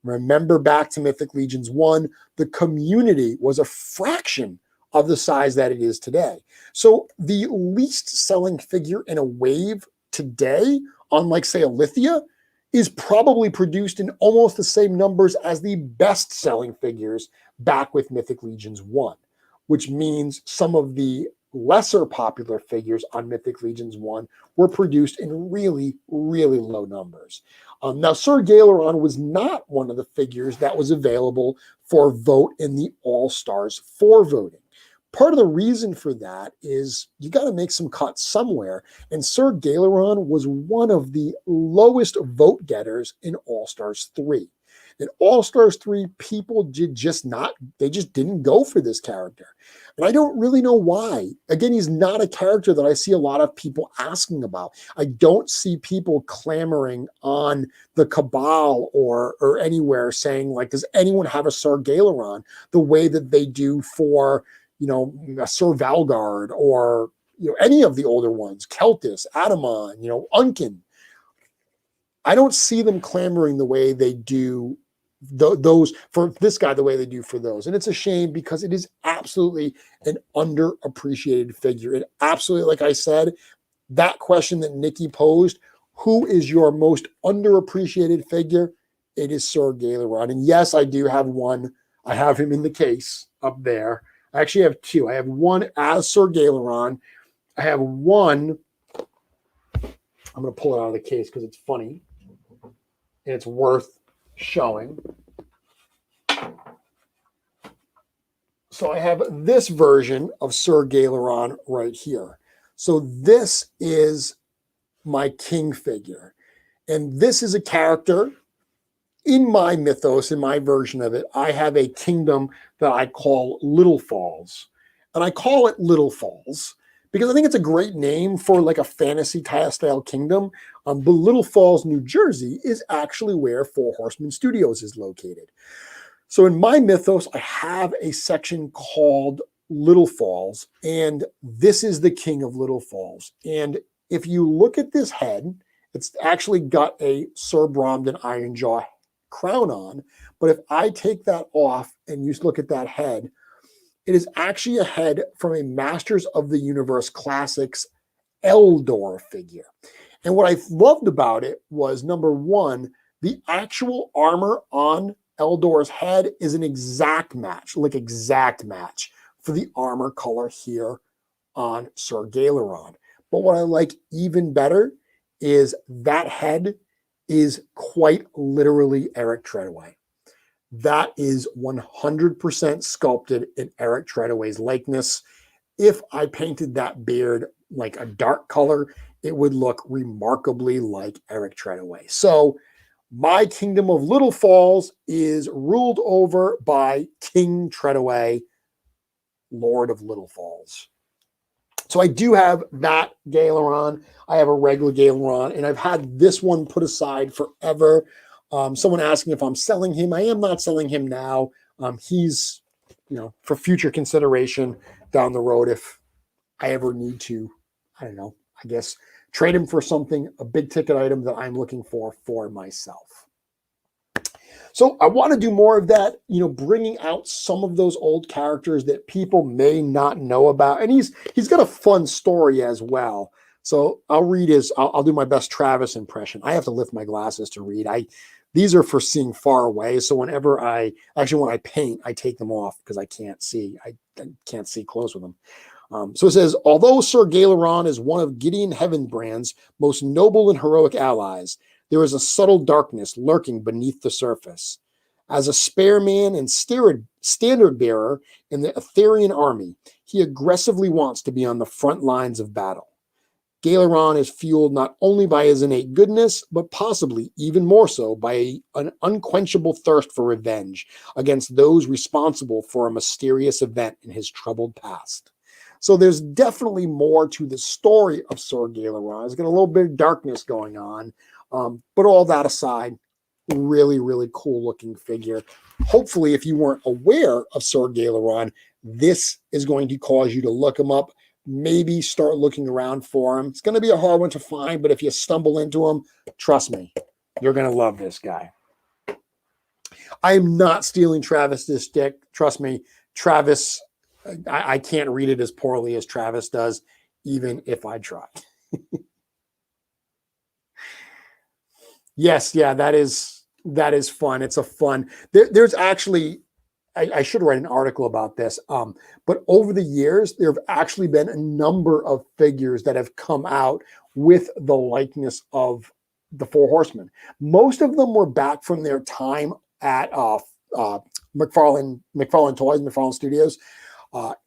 remember back to Mythic Legions 1, the community was a fraction of the size that it is today. So the least selling figure in a wave today, unlike, say, a Lithia, is probably produced in almost the same numbers as the best-selling figures back with Mythic Legions 1, which means some of the lesser popular figures on Mythic Legions 1 were produced in really, really low numbers. Now, Sir Galeron was not one of the figures that was available for vote in the All-Stars 4 voting. Part of the reason for that is you got to make some cuts somewhere. And Sir Galeron was one of the lowest vote getters in All-Stars 3. In All-Stars 3, people did just didn't go for this character. And I don't really know why. Again, he's not a character that I see a lot of people asking about. I don't see people clamoring on the Cabal or anywhere saying, like, does anyone have a Sir Galeron the way that they do for, a Sir Valgard or, any of the older ones, Keltis, Adamon, Unkin. I don't see them clamoring the way they do those for this guy, the way they do for those. And it's a shame because it is absolutely an underappreciated figure. It absolutely, like I said, that question that Nikki posed, who is your most underappreciated figure? It is Sir Galeron. And yes, I do have one. I have him in the case up there. I actually have two. I have one as Sir Galeron. I have one. I'm going to pull it out of the case because it's funny and it's worth showing. So I have this version of Sir Galeron right here. So this is my king figure. And this is a character in my mythos, in my version of it. I have a kingdom that I call Little Falls. And I call it Little Falls because I think it's a great name for like a fantasy style kingdom. But Little Falls, New Jersey is actually where Four Horsemen Studios is located. So in my mythos, I have a section called Little Falls, and this is the king of Little Falls. And if you look at this head, it's actually got a Sir Bromden Ironjaw crown on. But if I take that off and you look at that head, it is actually a head from a Masters of the Universe Classics Eldor figure. And what I loved about it was, number one, the actual armor on Eldor's head is an exact match for the armor color here on Sir Galeron. But what I like even better is that head is quite literally Eric Treadaway. That is 100% sculpted in Eric Treadaway's likeness. If I painted that beard like a dark color, it would look remarkably like Eric Treadaway. So my kingdom of Little Falls is ruled over by King Treadaway, Lord of Little Falls. So I do have that Galeron. I have a regular Galeron, and I've had this one put aside forever. Someone asking if I'm selling him. I am not selling him now. He's, for future consideration down the road if I ever need to, I don't know, I guess, trade him for something, a big ticket item that I'm looking for myself. So I want to do more of that, bringing out some of those old characters that people may not know about. And he's got a fun story as well. So I'll do my best Travis impression. I have to lift my glasses to read. These are for seeing far away. So when I paint, I take them off because I can't see. I can't see close with them. So it says, although Sir Galeron is one of Gideon Heavenbrand's most noble and heroic allies, there is a subtle darkness lurking beneath the surface. As a spare man and standard bearer in the Etherian army, he aggressively wants to be on the front lines of battle. Galeron is fueled not only by his innate goodness, but possibly even more so by an unquenchable thirst for revenge against those responsible for a mysterious event in his troubled past. So there's definitely more to the story of Sir Galeron. There's got a little bit of darkness going on, but all that aside, really, really cool looking figure. Hopefully, if you weren't aware of Sir Galeron, this is going to cause you to look him up. Maybe start looking around for him. It's going to be a hard one to find, but if you stumble into him, trust me, you're going to love this guy. I am not stealing Travis's stick. Trust me, Travis, I can't read it as poorly as Travis does, even if I try. Yes, yeah, that is fun. It's a fun. There's actually, I should write an article about this. But over the years, there have actually been a number of figures that have come out with the likeness of the Four Horsemen. Most of them were back from their time at McFarlane Toys, McFarlane Studios.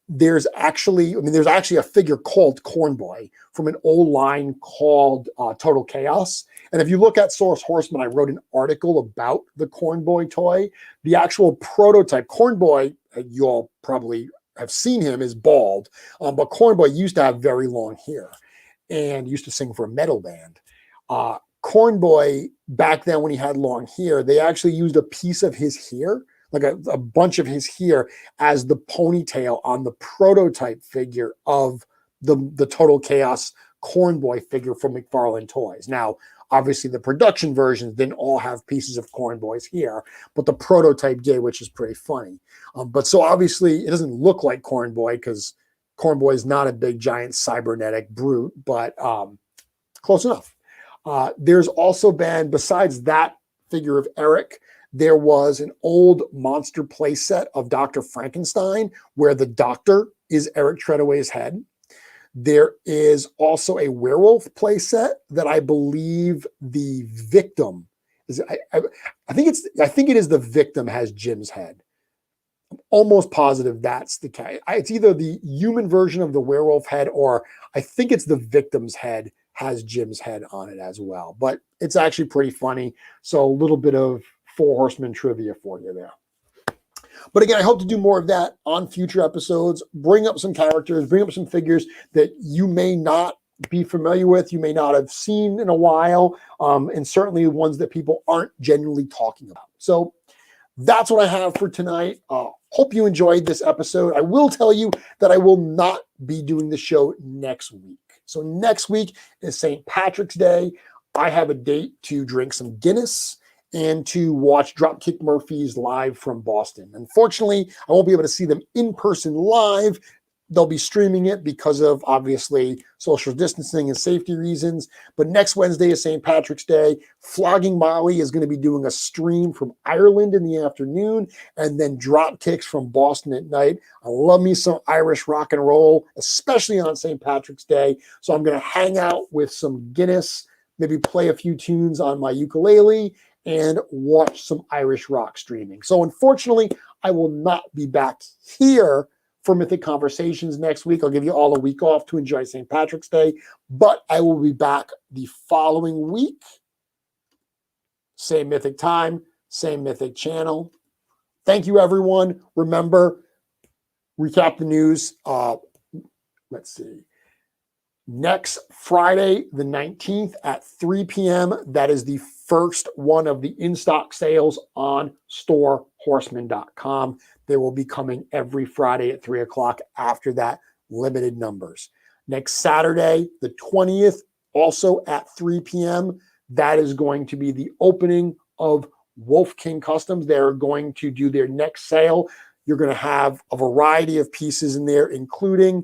There's actually a figure called Corn Boy from an old line called Total Chaos. And if you look at Source Horseman, I wrote an article about the Corn Boy toy. The actual prototype, Corn Boy, you all probably have seen him, is bald. But Corn Boy used to have very long hair and used to sing for a metal band. Corn Boy, back then when he had long hair, they actually used a piece of his hair, like a bunch of his hair, as the ponytail on the prototype figure of the Total Chaos Corn Boy figure from McFarlane Toys. Now, obviously, the production versions didn't all have pieces of Corn Boy's hair, but the prototype did, which is pretty funny. But so obviously, it doesn't look like Corn Boy because Corn Boy is not a big, giant cybernetic brute, but close enough. There's also been, besides that figure of Eric, there was an old monster playset of Dr. Frankenstein where the doctor is Eric Treadaway's head. There is also a werewolf playset that I believe the victim is. I think it is the victim has Jim's head. I'm almost positive that's the case. It's either the human version of the werewolf head, or I think it's the victim's head has Jim's head on it as well. But it's actually pretty funny. So a little bit of Four Horsemen trivia for you there. But again, I hope to do more of that on future episodes, bring up some characters, bring up some figures that you may not be familiar with, you may not have seen in a while, and certainly ones that people aren't genuinely talking about. So that's what I have for tonight. Hope you enjoyed this episode. I will tell you that I will not be doing the show next week. So next week is St. Patrick's Day. I have a date to drink some Guinness and to watch Dropkick Murphys live from Boston. Unfortunately, I won't be able to see them in person live. They'll be streaming it because of, obviously, social distancing and safety reasons. But next Wednesday is St. Patrick's Day. Flogging Molly is going to be doing a stream from Ireland in the afternoon, and then Dropkicks from Boston at night. I love me some Irish rock and roll, especially on St. Patrick's Day. So I'm going to hang out with some Guinness, maybe play a few tunes on my ukulele, and watch some Irish rock streaming. So unfortunately, I will not be back here for Mythic Conversations next week. I'll give you all a week off to enjoy St. Patrick's Day, but I will be back the following week. Same Mythic time, same Mythic channel. Thank you, everyone. Remember, recap the news. Let's see. Next Friday, the 19th at 3 p.m., that is the first one of the in-stock sales on storehorseman.com. They will be coming every Friday at 3 o'clock. After that, limited numbers. Next Saturday, the 20th, also at 3 p.m., that is going to be the opening of Wolf King Customs. They're going to do their next sale. You're going to have a variety of pieces in there, including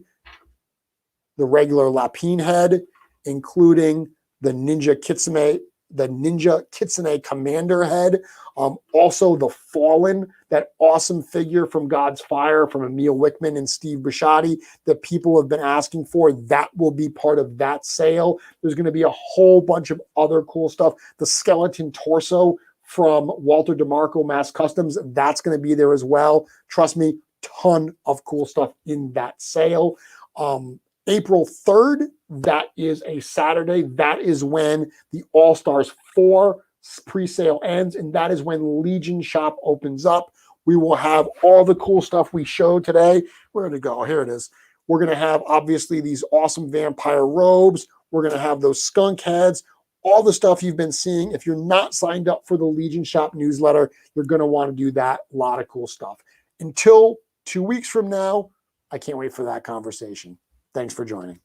the regular Lapine head, including the Ninja Kitsune the Ninja Kitsune Commander head. Also the Fallen, that awesome figure from God's Fire from Emil Wickman and Steve Bisciotti that people have been asking for. That will be part of that sale. There's going to be a whole bunch of other cool stuff. The skeleton torso from Walter DeMarco Mass Customs, that's going to be there as well. Trust me, ton of cool stuff in that sale. April 3rd, that is a Saturday. That is when the All-Stars 4 pre-sale ends, and that is when Legion Shop opens up. We will have all the cool stuff we showed today. Where did it go? Here it is. We're going to have, obviously, these awesome vampire robes. We're going to have those skunk heads, all the stuff you've been seeing. If you're not signed up for the Legion Shop newsletter, you're going to want to do that. A lot of cool stuff. Until 2 weeks from now, I can't wait for that conversation. Thanks for joining.